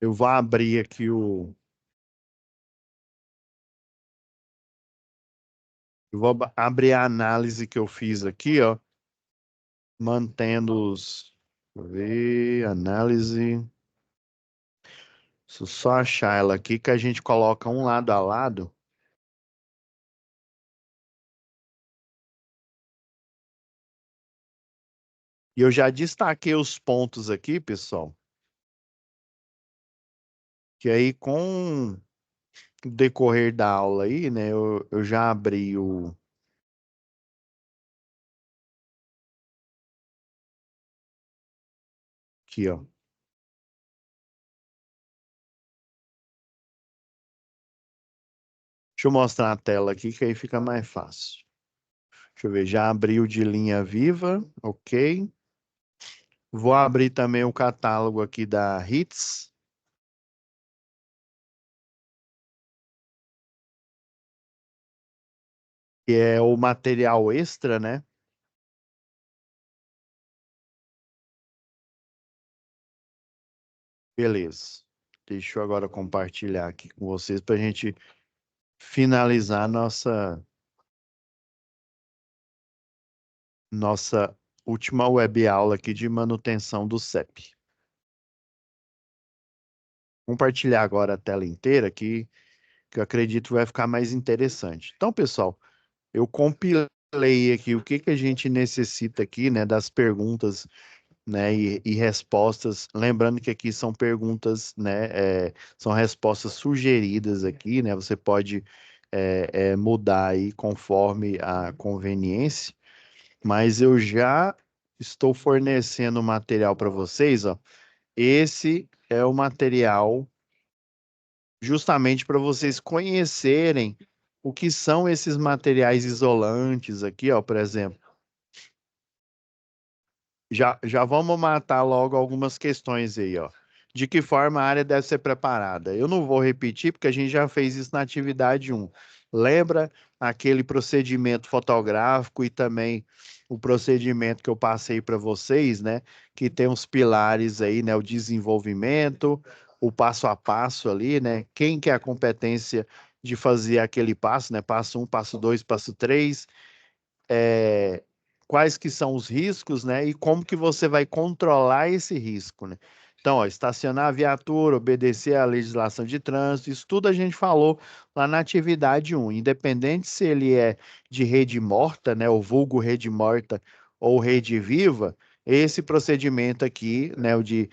vou abrir aqui eu vou abrir a análise que eu fiz aqui, ó, mantendo os, deixa eu ver, análise, deixa eu só achar ela aqui que a gente coloca um lado a lado. E eu já destaquei os pontos aqui, pessoal, que aí com o decorrer da aula aí, né, eu já abri aqui, ó. Deixa eu mostrar a tela aqui que aí fica mais fácil. Deixa eu ver, já abri o de linha viva, ok. Vou abrir também o catálogo aqui da Hits, que é o material extra, né? Beleza. Deixa eu agora compartilhar aqui com vocês para a gente finalizar nossa última web aula aqui de manutenção do CEP. Compartilhar agora a tela inteira aqui, que eu acredito que vai ficar mais interessante. Então, pessoal, eu compilei aqui o que que a gente necessita aqui, né, das perguntas, né, e respostas. Lembrando que aqui são perguntas, né, são respostas sugeridas aqui, né, você pode mudar aí conforme a conveniência, mas eu já estou fornecendo material para vocês, ó. Esse é o material justamente para vocês conhecerem o que são esses materiais isolantes aqui, ó, por exemplo. Já vamos matar logo algumas questões aí, ó. De que forma a área deve ser preparada? Eu não vou repetir, porque a gente já fez isso na atividade um. Lembra aquele procedimento fotográfico e também o procedimento que eu passei para vocês, né? Que tem os pilares aí, né? O desenvolvimento, o passo a passo ali, né? Quem que é a competência de fazer aquele passo, né? Passo um, passo dois, passo três é, quais que são os riscos, né? E como que você vai controlar esse risco, né? Então, ó, estacionar a viatura, obedecer à legislação de trânsito, isso tudo a gente falou lá na atividade um. Independente se ele é de rede morta, né? O vulgo rede morta ou rede viva, esse procedimento aqui, né? De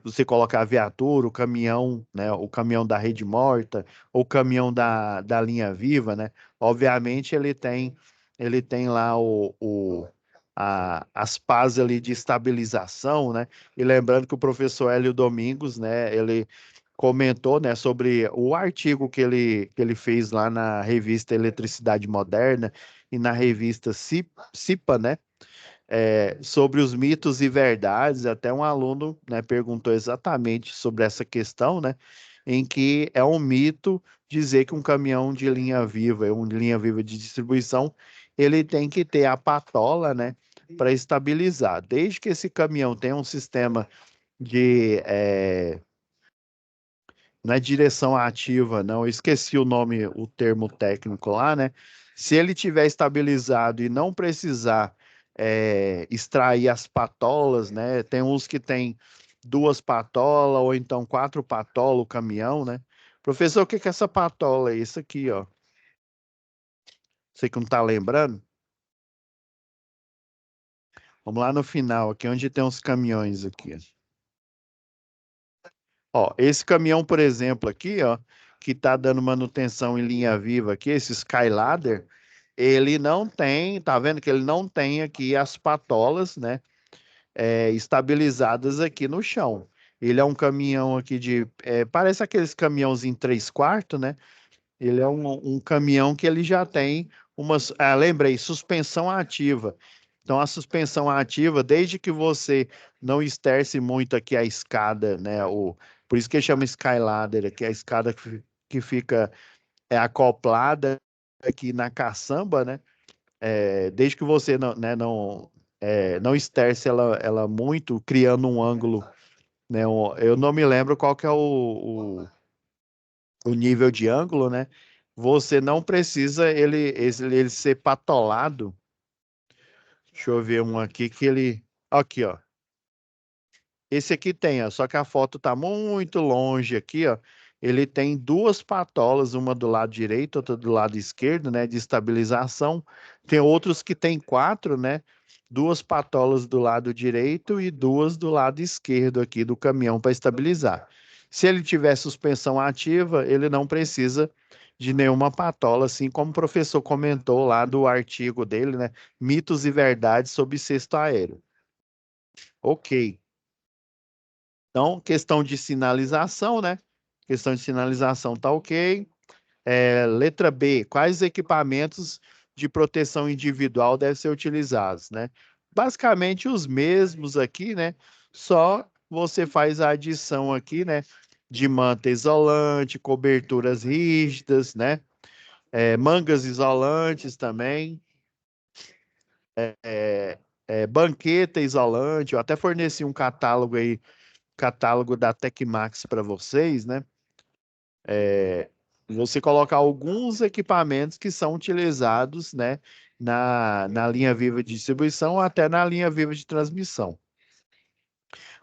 você colocar a viatura, o caminhão, né? O caminhão da rede morta, ou o caminhão da linha viva, né? Obviamente ele tem lá as pás ali de estabilização, né? E lembrando que o professor Hélio Domingos, né, ele comentou, né, sobre o artigo que ele fez lá na revista Eletricidade Moderna e na revista CIPA, né, sobre os mitos e verdades. Até um aluno, né, perguntou exatamente sobre essa questão, né, em que é um mito dizer que um caminhão de linha viva, uma linha viva de distribuição, ele tem que ter a patola, né, para estabilizar. Desde que esse caminhão tenha um sistema de não é direção ativa, não. Eu esqueci o nome, o termo técnico lá, né? Se ele tiver estabilizado e não precisar extrair as patolas, né? Tem uns que tem duas patolas ou então quatro patolas o caminhão, né? Professor, o que que é essa patola? É isso aqui, ó. Você que não tá lembrando? Vamos lá no final, aqui onde tem uns caminhões aqui. Ó, esse caminhão, por exemplo, aqui, ó, que tá dando manutenção em linha viva aqui, esse Skyladder, ele não tem, tá vendo que ele não tem aqui as patolas, né, estabilizadas aqui no chão. Ele é um caminhão aqui parece aqueles caminhões em 3/4, né? Ele é um caminhão que ele já tem lembrei, suspensão ativa. Então, a suspensão ativa, desde que você não esterce muito aqui a escada, né? Por isso que chama Skyladder, que é a escada que fica acoplada aqui na caçamba, né? Desde que você não esterce ela muito, criando um ângulo, né? Eu não me lembro qual que é o nível de ângulo, né? Você não precisa ele ser patolado. Deixa eu ver um aqui que ele. Aqui, ó. Esse aqui tem, ó, só que a foto tá muito longe aqui, ó. Ele tem duas patolas, uma do lado direito, outra do lado esquerdo, né, de estabilização. Tem outros que tem quatro, né? Duas patolas do lado direito e duas do lado esquerdo aqui do caminhão para estabilizar. Se ele tiver suspensão ativa, ele não precisa de nenhuma patola, assim como o professor comentou lá do artigo dele, né? Mitos e verdades sobre cesto aéreo. Ok. Então, questão de sinalização, né? Questão de sinalização tá ok. Letra B, quais equipamentos de proteção individual devem ser utilizados, né? Basicamente os mesmos aqui, né? Só você faz a adição aqui, né? De manta isolante, coberturas rígidas, né? Mangas isolantes também, é, banqueta isolante. Eu até forneci um catálogo aí, catálogo da Tecmax para vocês, né? Você colocar alguns equipamentos que são utilizados, né, na linha viva de distribuição ou até na linha viva de transmissão.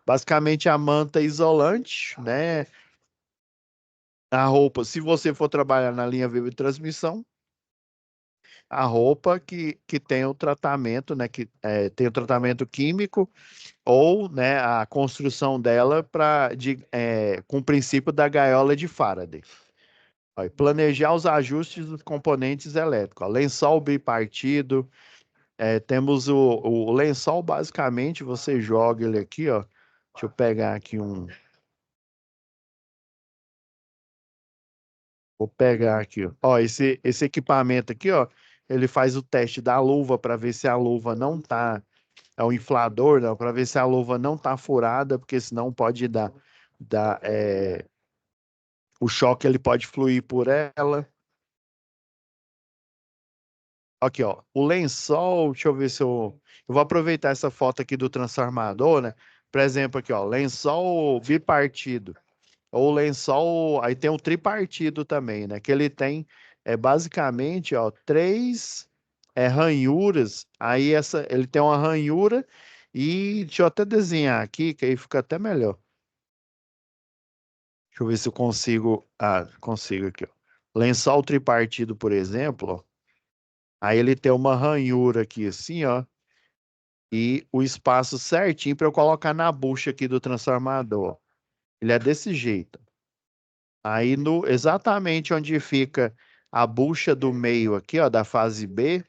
Basicamente, a manta isolante, né, a roupa, se você for trabalhar na linha viva de transmissão, a roupa que tem o tratamento, né, que tem o tratamento químico ou, né, a construção dela com o princípio da gaiola de Faraday. Ó, planejar os ajustes dos componentes elétricos. Ó, lençol bipartido. Temos o lençol, basicamente, você joga ele aqui, ó. Deixa eu pegar aqui um. Vou pegar aqui, ó. Ó, esse equipamento aqui, ó. Ele faz o teste da luva para ver se a luva não tá. É um inflador, não, para ver se a luva não tá furada, porque senão pode dar o choque ele pode fluir por ela. Aqui, ó, o lençol, deixa eu ver se eu vou aproveitar essa foto aqui do transformador, né? Por exemplo, aqui, ó, lençol bipartido, ou lençol, aí tem o tripartido também, né? Que ele tem, basicamente, ó, três, ranhuras. Aí ele tem uma ranhura e deixa eu até desenhar aqui, que aí fica até melhor. Deixa eu ver se eu consigo. Ah, consigo aqui, ó. Lençol tripartido, por exemplo, ó. Aí ele tem uma ranhura aqui assim, ó, e o espaço certinho para eu colocar na bucha aqui do transformador. Ó. Ele é desse jeito. Aí no exatamente onde fica a bucha do meio aqui, ó, da fase B,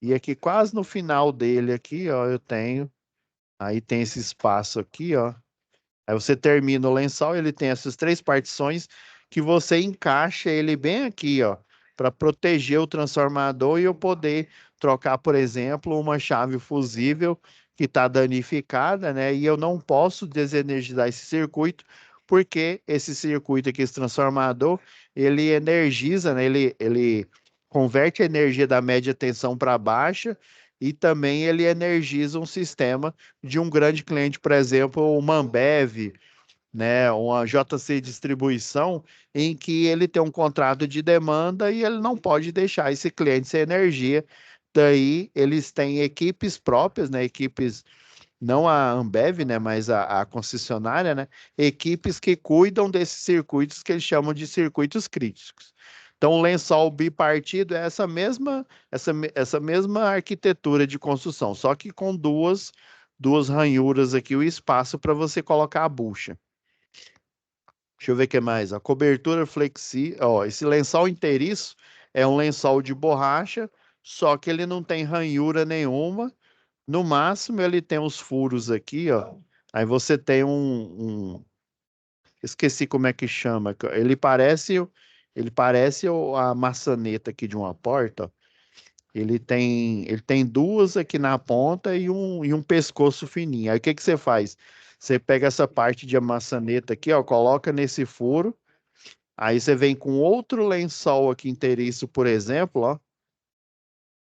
e aqui quase no final dele aqui, ó, eu tenho, aí tem esse espaço aqui, ó. Aí você termina o lençol, ele tem essas três partições que você encaixa ele bem aqui, ó, para proteger o transformador e eu poder trocar, por exemplo, uma chave fusível que está danificada, né? E eu não posso desenergizar esse circuito, porque esse circuito aqui, esse transformador, ele energiza, né? Ele converte a energia da média tensão para baixa e também ele energiza um sistema de um grande cliente, por exemplo, o Ambev, né, uma JC Distribuição, em que ele tem um contrato de demanda e ele não pode deixar esse cliente sem energia. Daí eles têm equipes próprias, né, equipes não a Ambev, né, mas a concessionária, né, equipes que cuidam desses circuitos que eles chamam de circuitos críticos. Então, o lençol bipartido é essa mesma arquitetura de construção, só que com duas ranhuras aqui, o espaço para você colocar a bucha. Deixa eu ver o que mais. A cobertura flexível, ó, esse lençol inteiriço é um lençol de borracha, só que ele não tem ranhura nenhuma. No máximo, ele tem os furos aqui, ó. Aí você tem esqueci como é que chama. Ele parece a maçaneta aqui de uma porta, ó. Ele tem duas aqui na ponta e um pescoço fininho. Aí o que que você faz? Você pega essa parte de maçaneta aqui, ó, coloca nesse furo. Aí você vem com outro lençol aqui inteiriço, por exemplo, ó.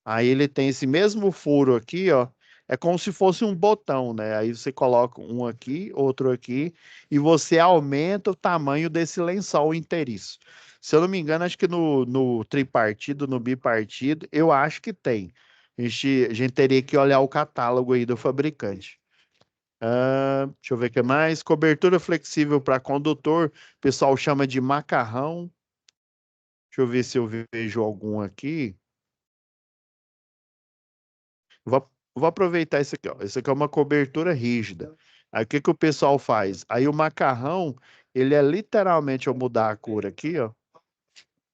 Aí ele tem esse mesmo furo aqui, ó. É como se fosse um botão, né? Aí você coloca um aqui, outro aqui, e você aumenta o tamanho desse lençol inteiriço. Se eu não me engano, acho que no tripartido, no bipartido, eu acho que tem. A gente teria que olhar o catálogo aí do fabricante. Deixa eu ver o que mais. Cobertura flexível para condutor, o pessoal chama de macarrão. Deixa eu ver se eu vejo algum aqui. Vou aproveitar esse aqui, ó. Esse aqui é uma cobertura rígida. Aí o que que o pessoal faz? Aí o macarrão, ele é literalmente, eu mudar a cor aqui, ó,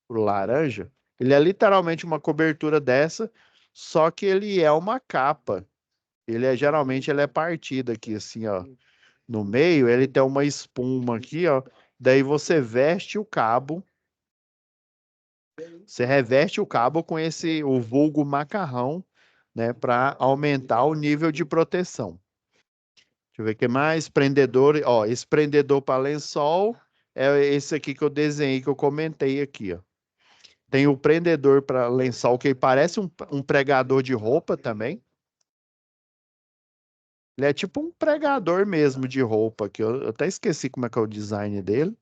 pro laranja. Ele é literalmente uma cobertura dessa, só que ele é uma capa. Geralmente ele é partido aqui assim, ó, no meio, ele tem uma espuma aqui, ó. Daí você veste o cabo, você reveste o cabo com o vulgo macarrão, né, para aumentar o nível de proteção. Deixa eu ver o que mais. Prendedor, ó, esse prendedor para lençol é esse aqui que eu desenhei, que eu comentei aqui, ó. Tem o prendedor para lençol, que parece um pregador de roupa também. Ele é tipo um pregador mesmo de roupa, que eu até esqueci como é que é o design dele.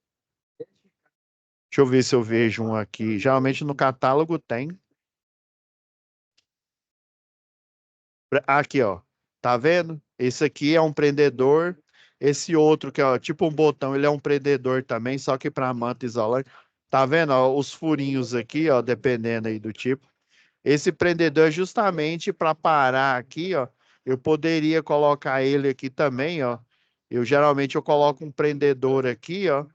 Deixa eu ver se eu vejo um aqui. Geralmente no catálogo tem. Aqui, ó. Tá vendo? Esse aqui é um prendedor. Esse outro, que é tipo um botão, ele é um prendedor também, só que para manta isolante. Tá vendo? Ó, os furinhos aqui, ó, dependendo aí do tipo. Esse prendedor é justamente para parar aqui, ó. Eu poderia colocar ele aqui também, ó. Eu coloco um prendedor aqui, ó.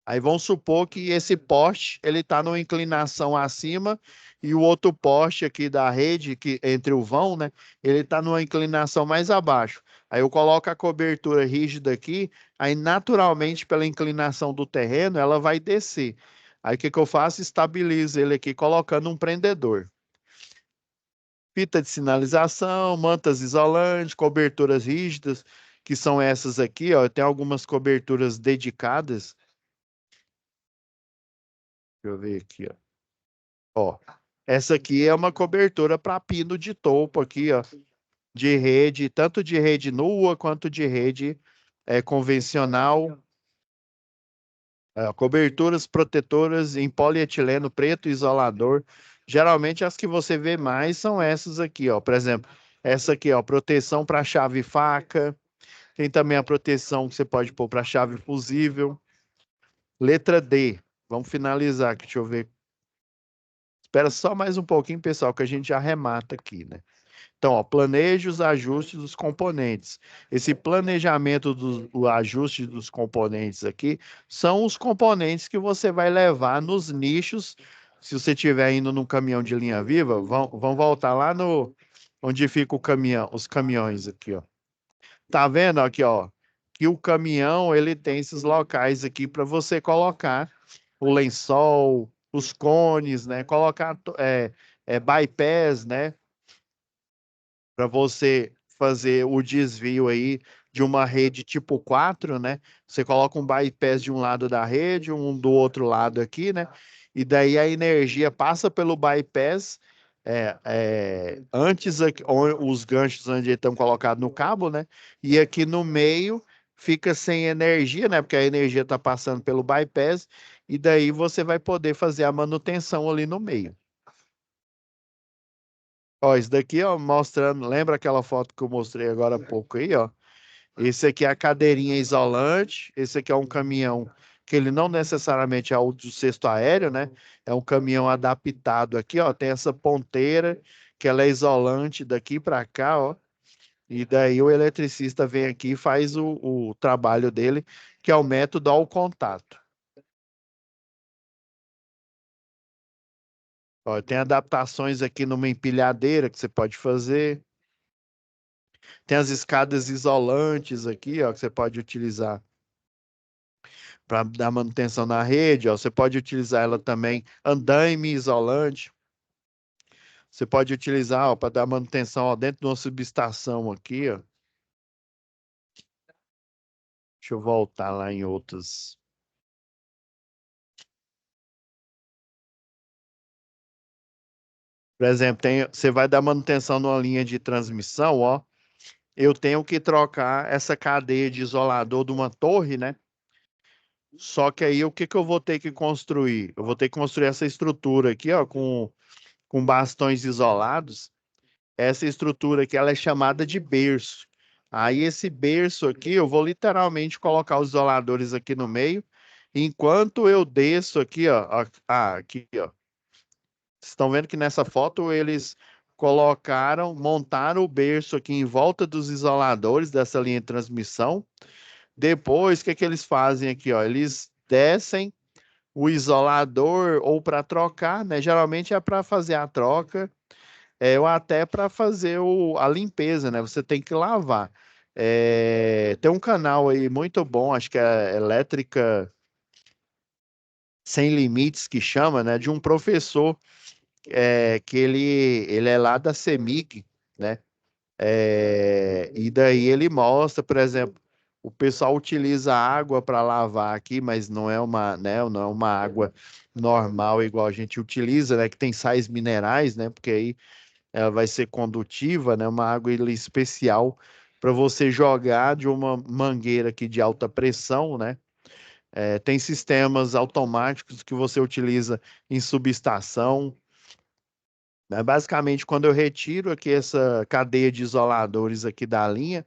Aí vamos supor que esse poste ele está numa inclinação acima e o outro poste aqui da rede, que entre o vão, né? Ele está numa inclinação mais abaixo. Aí eu coloco a cobertura rígida aqui, aí naturalmente pela inclinação do terreno ela vai descer. Aí o que que eu faço? Estabilizo ele aqui colocando um prendedor. Fita de sinalização, mantas isolantes, coberturas rígidas, que são essas aqui, ó. Tem algumas coberturas dedicadas. Deixa eu ver aqui, ó. Ó, essa aqui é uma cobertura para pino de topo aqui, ó, de rede, tanto de rede nua quanto de rede convencional. Coberturas protetoras em polietileno preto isolador. Geralmente as que você vê mais são essas aqui, ó. Por exemplo, essa aqui, ó, proteção para chave e faca. Tem também a proteção que você pode pôr para chave fusível. Letra D. Vamos finalizar aqui, deixa eu ver. Espera só mais um pouquinho, pessoal, que a gente já arremata aqui, né? Então, ó, planeje os ajustes dos componentes. Esse planejamento do o ajuste dos componentes aqui são os componentes que você vai levar nos nichos. Se você estiver indo num caminhão de linha viva, vão voltar lá no onde fica o caminhão, os caminhões aqui, ó. Tá vendo aqui, ó, que o caminhão ele tem esses locais aqui para você colocar o lençol, os cones, né? Colocar bypass, né? Para você fazer o desvio aí de uma rede tipo 4, né? Você coloca um bypass de um lado da rede, um do outro lado aqui, né? E daí a energia passa pelo bypass, antes os ganchos onde estão colocados no cabo, né? E aqui no meio fica sem energia, né? Porque a energia está passando pelo bypass, e daí você vai poder fazer a manutenção ali no meio. Ó, isso daqui, ó, mostrando, lembra aquela foto que eu mostrei agora há pouco aí, ó? Esse aqui é a cadeirinha isolante, esse aqui é um caminhão que ele não necessariamente é o do cesto aéreo, né? É um caminhão adaptado aqui, ó, tem essa ponteira que ela é isolante daqui para cá, ó. E daí o eletricista vem aqui e faz o trabalho dele, que é o método ao contato. Ó, tem adaptações aqui numa empilhadeira que você pode fazer. Tem as escadas isolantes aqui, ó, que você pode utilizar para dar manutenção na rede, ó. Você pode utilizar ela também andaime isolante. Você pode utilizar, ó, para dar manutenção, ó, dentro de uma subestação aqui, ó. Deixa eu voltar lá em outras. Por exemplo, você vai dar manutenção numa linha de transmissão, ó. Eu tenho que trocar essa cadeia de isolador de uma torre, né? Só que aí o que que eu vou ter que construir? Eu vou ter que construir essa estrutura aqui, ó, com bastões isolados. Essa estrutura aqui ela é chamada de berço. Aí esse berço aqui, eu vou literalmente colocar os isoladores aqui no meio, enquanto eu desço aqui, ó, aqui, ó. Vocês estão vendo que nessa foto eles montaram o berço aqui em volta dos isoladores dessa linha de transmissão. Depois, o que que eles fazem aqui, ó? Eles descem o isolador ou para trocar, né? Geralmente é para fazer a troca, ou até para fazer a limpeza, né? Você tem que lavar. Tem um canal aí muito bom, acho que é Elétrica Sem Limites, que chama, né? De um professor que ele é lá da CEMIG, né? E daí ele mostra, por exemplo, o pessoal utiliza água para lavar aqui, mas não é uma, né, não é uma água normal igual a gente utiliza, né? Que tem sais minerais, né? Porque aí ela vai ser condutiva, né? Uma água ali especial para você jogar de uma mangueira aqui de alta pressão, né? Tem sistemas automáticos que você utiliza em subestação, né? Basicamente, quando eu retiro aqui essa cadeia de isoladores aqui da linha,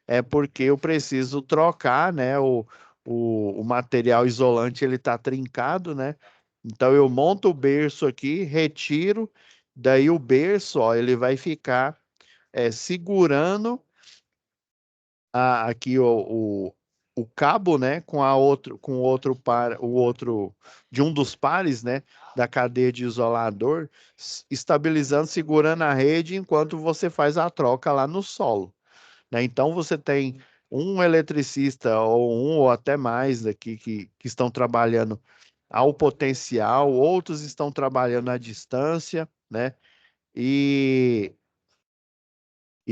é porque eu preciso trocar, né? O material isolante ele está trincado, né? Então eu monto o berço aqui, retiro, daí o berço, ó, ele vai ficar segurando aqui o cabo, né, com o outro par, o outro de um dos pares, né, da cadeia de isolador, estabilizando, segurando a rede enquanto você faz a troca lá no solo, né? Então você tem um eletricista ou um ou até mais aqui que estão trabalhando ao potencial, outros estão trabalhando à distância, né? E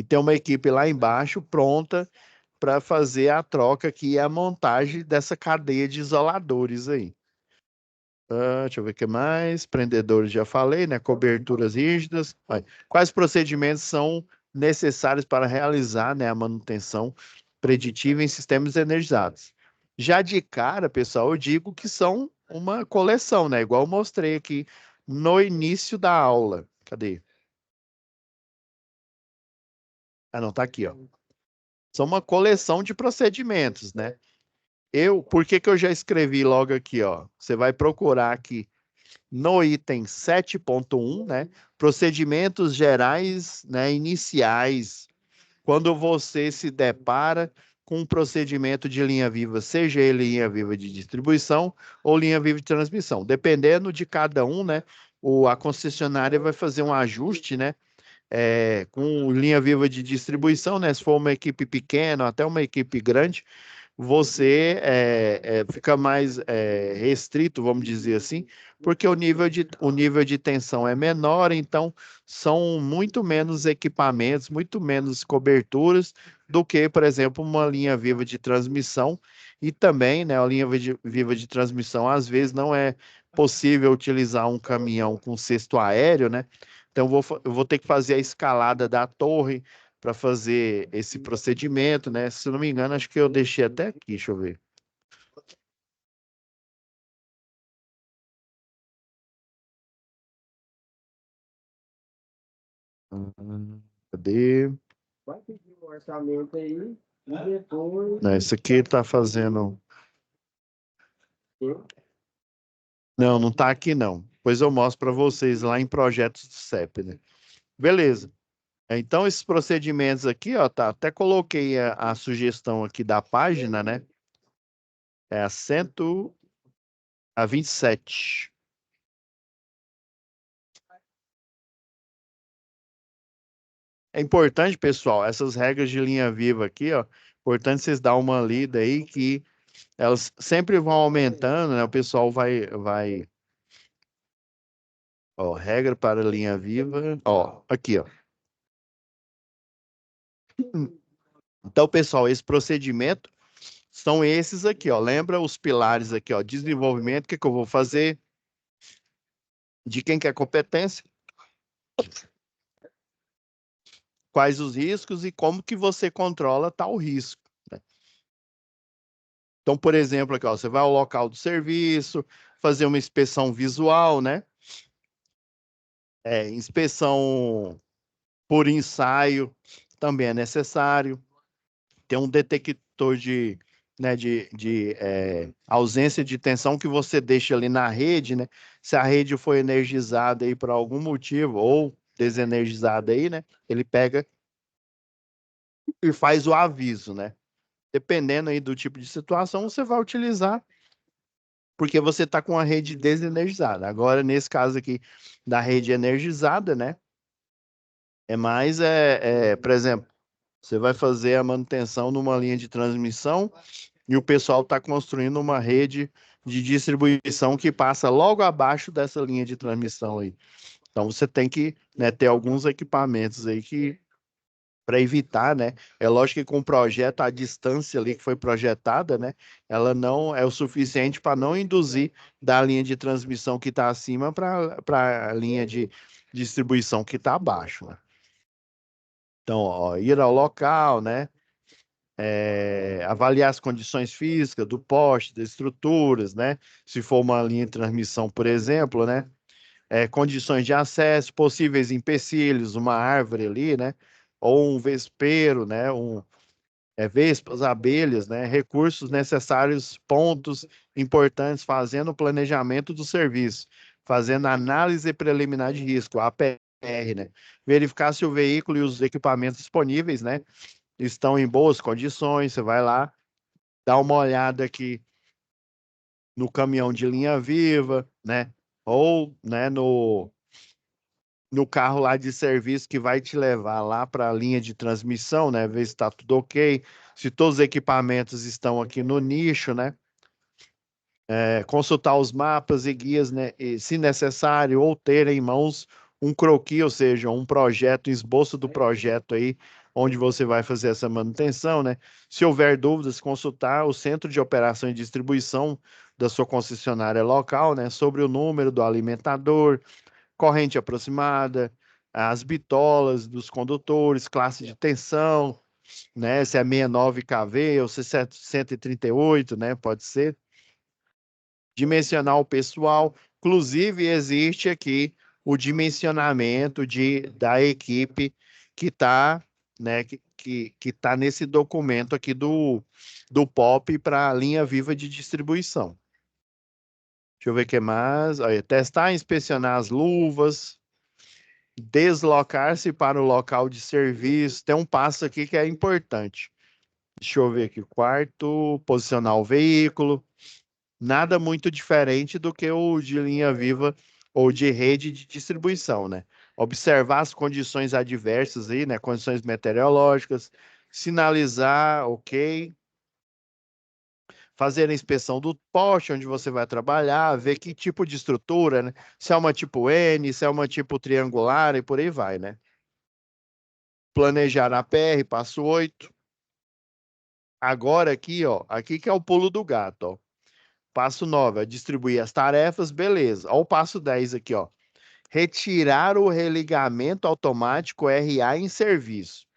tem uma equipe lá embaixo pronta para fazer a troca que é a montagem dessa cadeia de isoladores aí. Deixa eu ver o que mais. Prendedores já falei, né? Coberturas rígidas. Vai. Quais procedimentos são necessários para realizar, né, a manutenção preditiva em sistemas energizados? Já de cara, pessoal, eu digo que são uma coleção, né? Igual eu mostrei aqui no início da aula. Cadê? Ah, não, tá aqui, ó. São uma coleção de procedimentos, né? Por que que eu já escrevi logo aqui, ó? Você vai procurar aqui no item 7.1, né? Procedimentos gerais, né, iniciais. Quando você se depara com um procedimento de linha viva, seja ele linha viva de distribuição ou linha viva de transmissão, dependendo de cada um, né? A concessionária vai fazer um ajuste, né? Com linha viva de distribuição, né? Se for uma equipe pequena, até uma equipe grande, você fica mais restrito, vamos dizer assim, porque o nível de tensão é menor, então são muito menos equipamentos, muito menos coberturas do que, por exemplo, uma linha viva de transmissão. E também, né, a linha viva de transmissão, às vezes, não é possível utilizar um caminhão com cesto aéreo, né? Então, eu vou ter que fazer a escalada da torre para fazer esse procedimento, né? Se eu não me engano, acho que eu deixei até aqui, deixa eu ver. Cadê? Vai pedir um orçamento aí e depois. Não, esse aqui tá fazendo. Não, não tá aqui não. Depois eu mostro para vocês lá em projetos do CEP, né? Beleza. Então, esses procedimentos aqui, ó, tá, até coloquei a sugestão aqui da página, né? É a 27. É importante, pessoal, essas regras de linha viva aqui, ó, importante vocês dar uma lida aí que elas sempre vão aumentando, né? O pessoal ó, regra para linha viva, ó, aqui, ó. Então, pessoal, esse procedimento são esses aqui, ó. Lembra os pilares aqui, ó, desenvolvimento, o que que eu vou fazer, de quem que é a competência, quais os riscos e como que você controla tal risco, né? Então, por exemplo, aqui, ó, você vai ao local do serviço, fazer uma inspeção visual, né? Inspeção por ensaio também é necessário. Tem um detector de ausência de tensão que você deixa ali na rede, né? Se a rede foi energizada aí por algum motivo ou desenergizada aí, né? Ele pega e faz o aviso, né? Dependendo aí do tipo de situação, você vai utilizar porque você está com a rede desenergizada. Agora, nesse caso aqui da rede energizada, né? Por exemplo, você vai fazer a manutenção numa linha de transmissão e o pessoal está construindo uma rede de distribuição que passa logo abaixo dessa linha de transmissão aí. Então você tem que, né, ter alguns equipamentos aí que para evitar, né? É lógico que com o projeto, a distância ali que foi projetada, né? Ela não é o suficiente para não induzir da linha de transmissão que está acima para a linha de distribuição que está abaixo, né? Então, ó, ir ao local, né? Avaliar as condições físicas do poste, das estruturas, né? Se for uma linha de transmissão, por exemplo, né? Condições de acesso, possíveis empecilhos, uma árvore ali, né? Ou um vespeiro, né? Vespas, abelhas, né? Recursos necessários, pontos importantes, fazendo o planejamento do serviço, fazendo análise preliminar de risco, APR, né? Verificar se o veículo e os equipamentos disponíveis, né? Estão em boas condições, você vai lá, dá uma olhada aqui no caminhão de linha viva, né? Ou, né, no carro lá de serviço que vai te levar lá para a linha de transmissão, né? Ver se está tudo ok, se todos os equipamentos estão aqui no nicho, né? Consultar os mapas e guias, né? E, se necessário, ou ter em mãos um croquis, ou seja, um projeto, um esboço do projeto aí, onde você vai fazer essa manutenção, né? Se houver dúvidas, consultar o centro de operação e distribuição da sua concessionária local, né? Sobre o número do alimentador, corrente aproximada, as bitolas dos condutores, classe de tensão, né? Se é 69 kV ou se é 138, né? Pode ser. Dimensionar o pessoal. Inclusive, existe aqui o dimensionamento da equipe que está, né, que tá nesse documento aqui do POP para a linha viva de distribuição. Deixa eu ver o que mais. Olha, testar e inspecionar as luvas, deslocar-se para o local de serviço. Tem um passo aqui que é importante. Deixa eu ver aqui. Quarto, posicionar o veículo. Nada muito diferente do que o de linha viva ou de rede de distribuição, né? Observar as condições adversas aí, né? Condições meteorológicas, sinalizar, ok. Fazer a inspeção do poste onde você vai trabalhar, ver que tipo de estrutura, né? Se é uma tipo N, se é uma tipo triangular e por aí vai, né? Planejar a PR, passo 8. Agora aqui, ó, aqui que é o pulo do gato, ó. Passo 9, é distribuir as tarefas, beleza. Ó, o passo 10 aqui, ó. Retirar o religamento automático RA em serviço.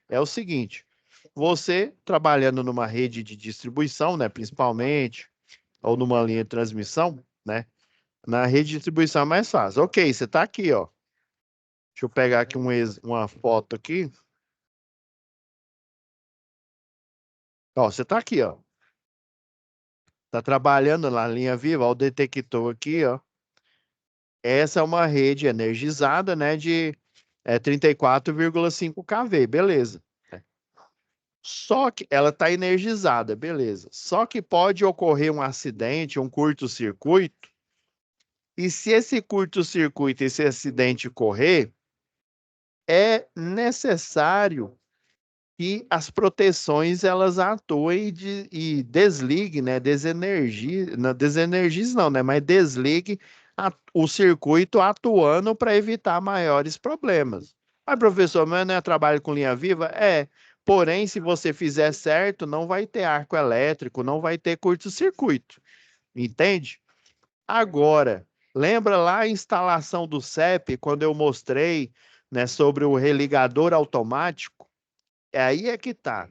É o seguinte, você trabalhando numa rede de distribuição, né, principalmente, ou numa linha de transmissão, né, na rede de distribuição é mais fácil. Ok, você está aqui, ó. Deixa eu pegar aqui uma foto aqui. Ó, você está aqui, ó. Está trabalhando na linha viva, ó, o detector aqui, ó. Essa é uma rede energizada, né, de 34,5 kV, beleza. Só que ela está energizada, beleza. Só que pode ocorrer um acidente, um curto-circuito, e se esse curto-circuito, esse acidente ocorrer, é necessário que as proteções elas atuem e desliguem, né? Desenergie, não, desenergize não, né? Mas desligue o circuito atuando para evitar maiores problemas. Mas, professor, mas não é trabalho com linha viva? É. Porém, se você fizer certo, não vai ter arco elétrico, não vai ter curto-circuito. Entende? Agora, lembra lá a instalação do CEP, quando eu mostrei, né, sobre o religador automático? Aí é que tá.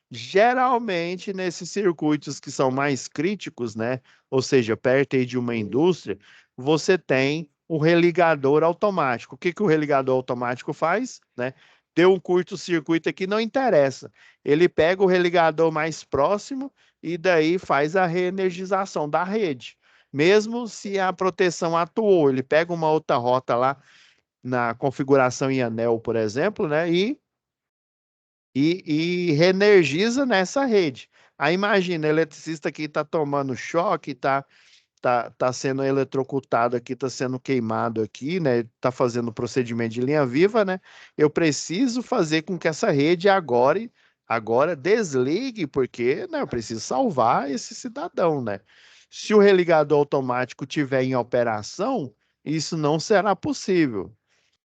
Geralmente, nesses circuitos que são mais críticos, né? Ou seja, perto aí de uma indústria, você tem o religador automático. O que que o religador automático faz, né? Deu um curto-circuito aqui, não interessa. Ele pega o religador mais próximo e daí faz a reenergização da rede. Mesmo se a proteção atuou, ele pega uma outra rota lá na configuração em anel, por exemplo, né? E reenergiza nessa rede. Aí imagina, o eletricista que está tomando choque, tá sendo eletrocutado aqui, está sendo queimado aqui, né? Está fazendo procedimento de linha viva, né? Eu preciso fazer com que essa rede agora desligue, porque, né, eu preciso salvar esse cidadão, né? Se o religador automático tiver em operação, isso não será possível.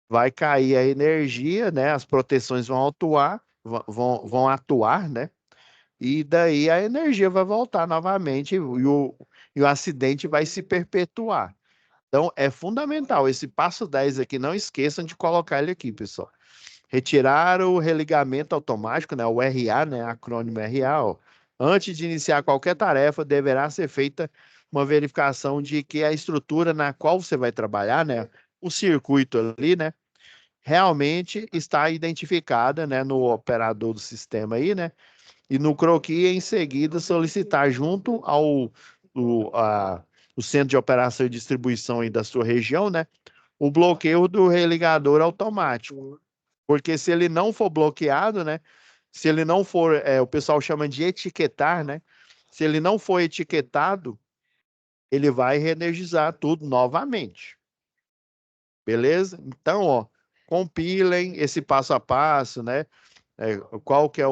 Vai cair a energia, né? As proteções vão atuar, vão atuar, né? E daí a energia vai voltar novamente e o acidente vai se perpetuar. Então, é fundamental. Esse passo 10 aqui, não esqueçam de colocar ele aqui, pessoal. Retirar o religamento automático, né? O RA, né? Acrônimo RA, ó. Antes de iniciar qualquer tarefa, deverá ser feita uma verificação de que a estrutura na qual você vai trabalhar, né? O circuito ali, né? Realmente está identificada, né, no operador do sistema aí, né? E no croquis, em seguida, solicitar junto o centro de operação e distribuição aí da sua região, né? O bloqueio do religador automático. Porque se ele não for bloqueado, né? Se ele não for, o pessoal chama de etiquetar, né? Se ele não for etiquetado, ele vai reenergizar tudo novamente. Beleza? Então, ó, compilem esse passo a passo, né? Qual que é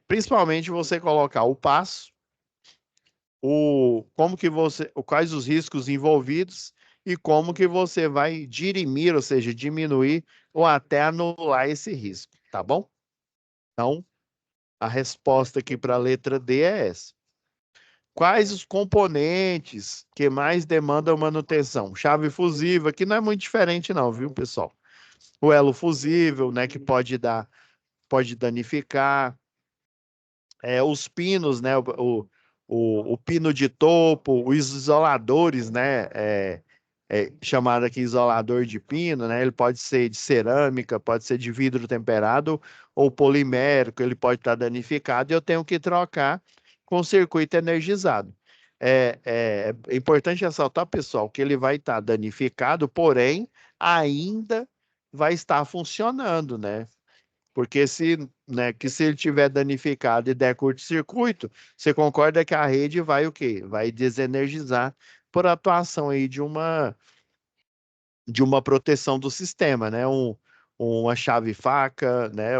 principalmente você colocar o passo, como que você, quais os riscos envolvidos e como que você vai dirimir, ou seja, diminuir ou até anular esse risco, tá bom? Então, a resposta aqui para a letra D é essa. Quais os componentes que mais demandam manutenção? Chave fusível, que não é muito diferente não, viu, pessoal? O elo fusível, né, que pode dar pode danificar. Os pinos, né? O pino de topo, os isoladores, né? Chamado aqui isolador de pino, né? Ele pode ser de cerâmica, pode ser de vidro temperado ou polimérico, ele pode estar danificado e eu tenho que trocar com o circuito energizado. É importante ressaltar, pessoal, que ele vai estar danificado, porém ainda vai estar funcionando, né? Porque se ele tiver danificado e der curto-circuito, você concorda que a rede vai o quê? Vai desenergizar por atuação aí de uma proteção do sistema, né? Uma chave faca, né?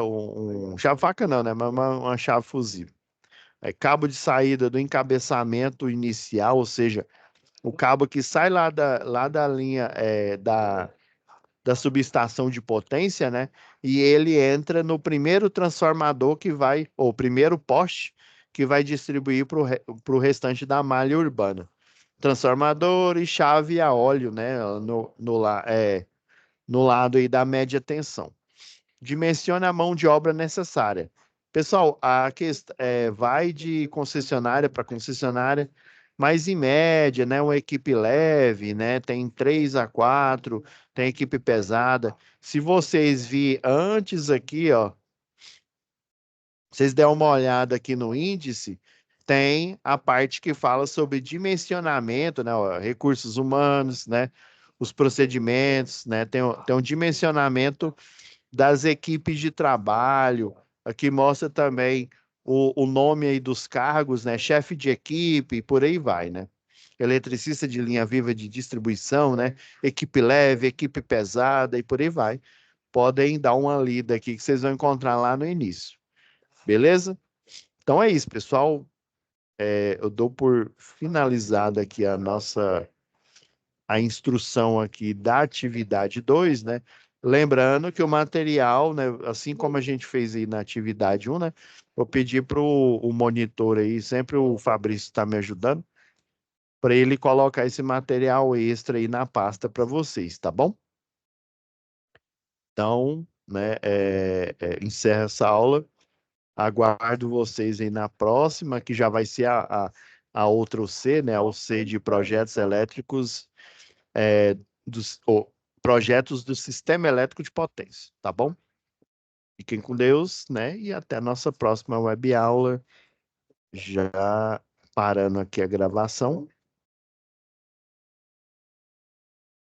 Chave faca não, né? Mas uma chave fusível. Cabo de saída do encabeçamento inicial, ou seja, o cabo que sai lá da linha da subestação de potência, né? E ele entra no primeiro transformador que vai, ou primeiro poste que vai distribuir para o restante da malha urbana. Transformador e chave a óleo, né? No lado aí da média tensão. Dimensione a mão de obra necessária. Pessoal, a questão vai de concessionária para concessionária, mas em média, né, uma equipe leve, né, tem 3 a 4, tem equipe pesada. Se vocês virem antes aqui, ó, vocês der uma olhada aqui no índice, tem a parte que fala sobre dimensionamento, né, ó, recursos humanos, né, os procedimentos, né, tem um dimensionamento das equipes de trabalho. Aqui mostra também o nome aí dos cargos, né? Chefe de equipe, por aí vai, né? Eletricista de linha viva de distribuição, né? Equipe leve, equipe pesada e por aí vai. Podem dar uma lida aqui que vocês vão encontrar lá no início. Beleza? Então é isso, pessoal. Eu dou por finalizada aqui a instrução aqui da atividade 2, né? Lembrando que o material, né, assim como a gente fez aí na atividade 1, né? Vou pedir para o monitor aí, sempre o Fabrício está me ajudando, para ele colocar esse material extra aí na pasta para vocês, tá bom? Então, né, encerra essa aula. Aguardo vocês aí na próxima, que já vai ser a outra C, né? O C de projetos elétricos dos projetos do sistema elétrico de potência, tá bom? Fiquem com Deus, né? E até a nossa próxima web aula. Já parando aqui a gravação.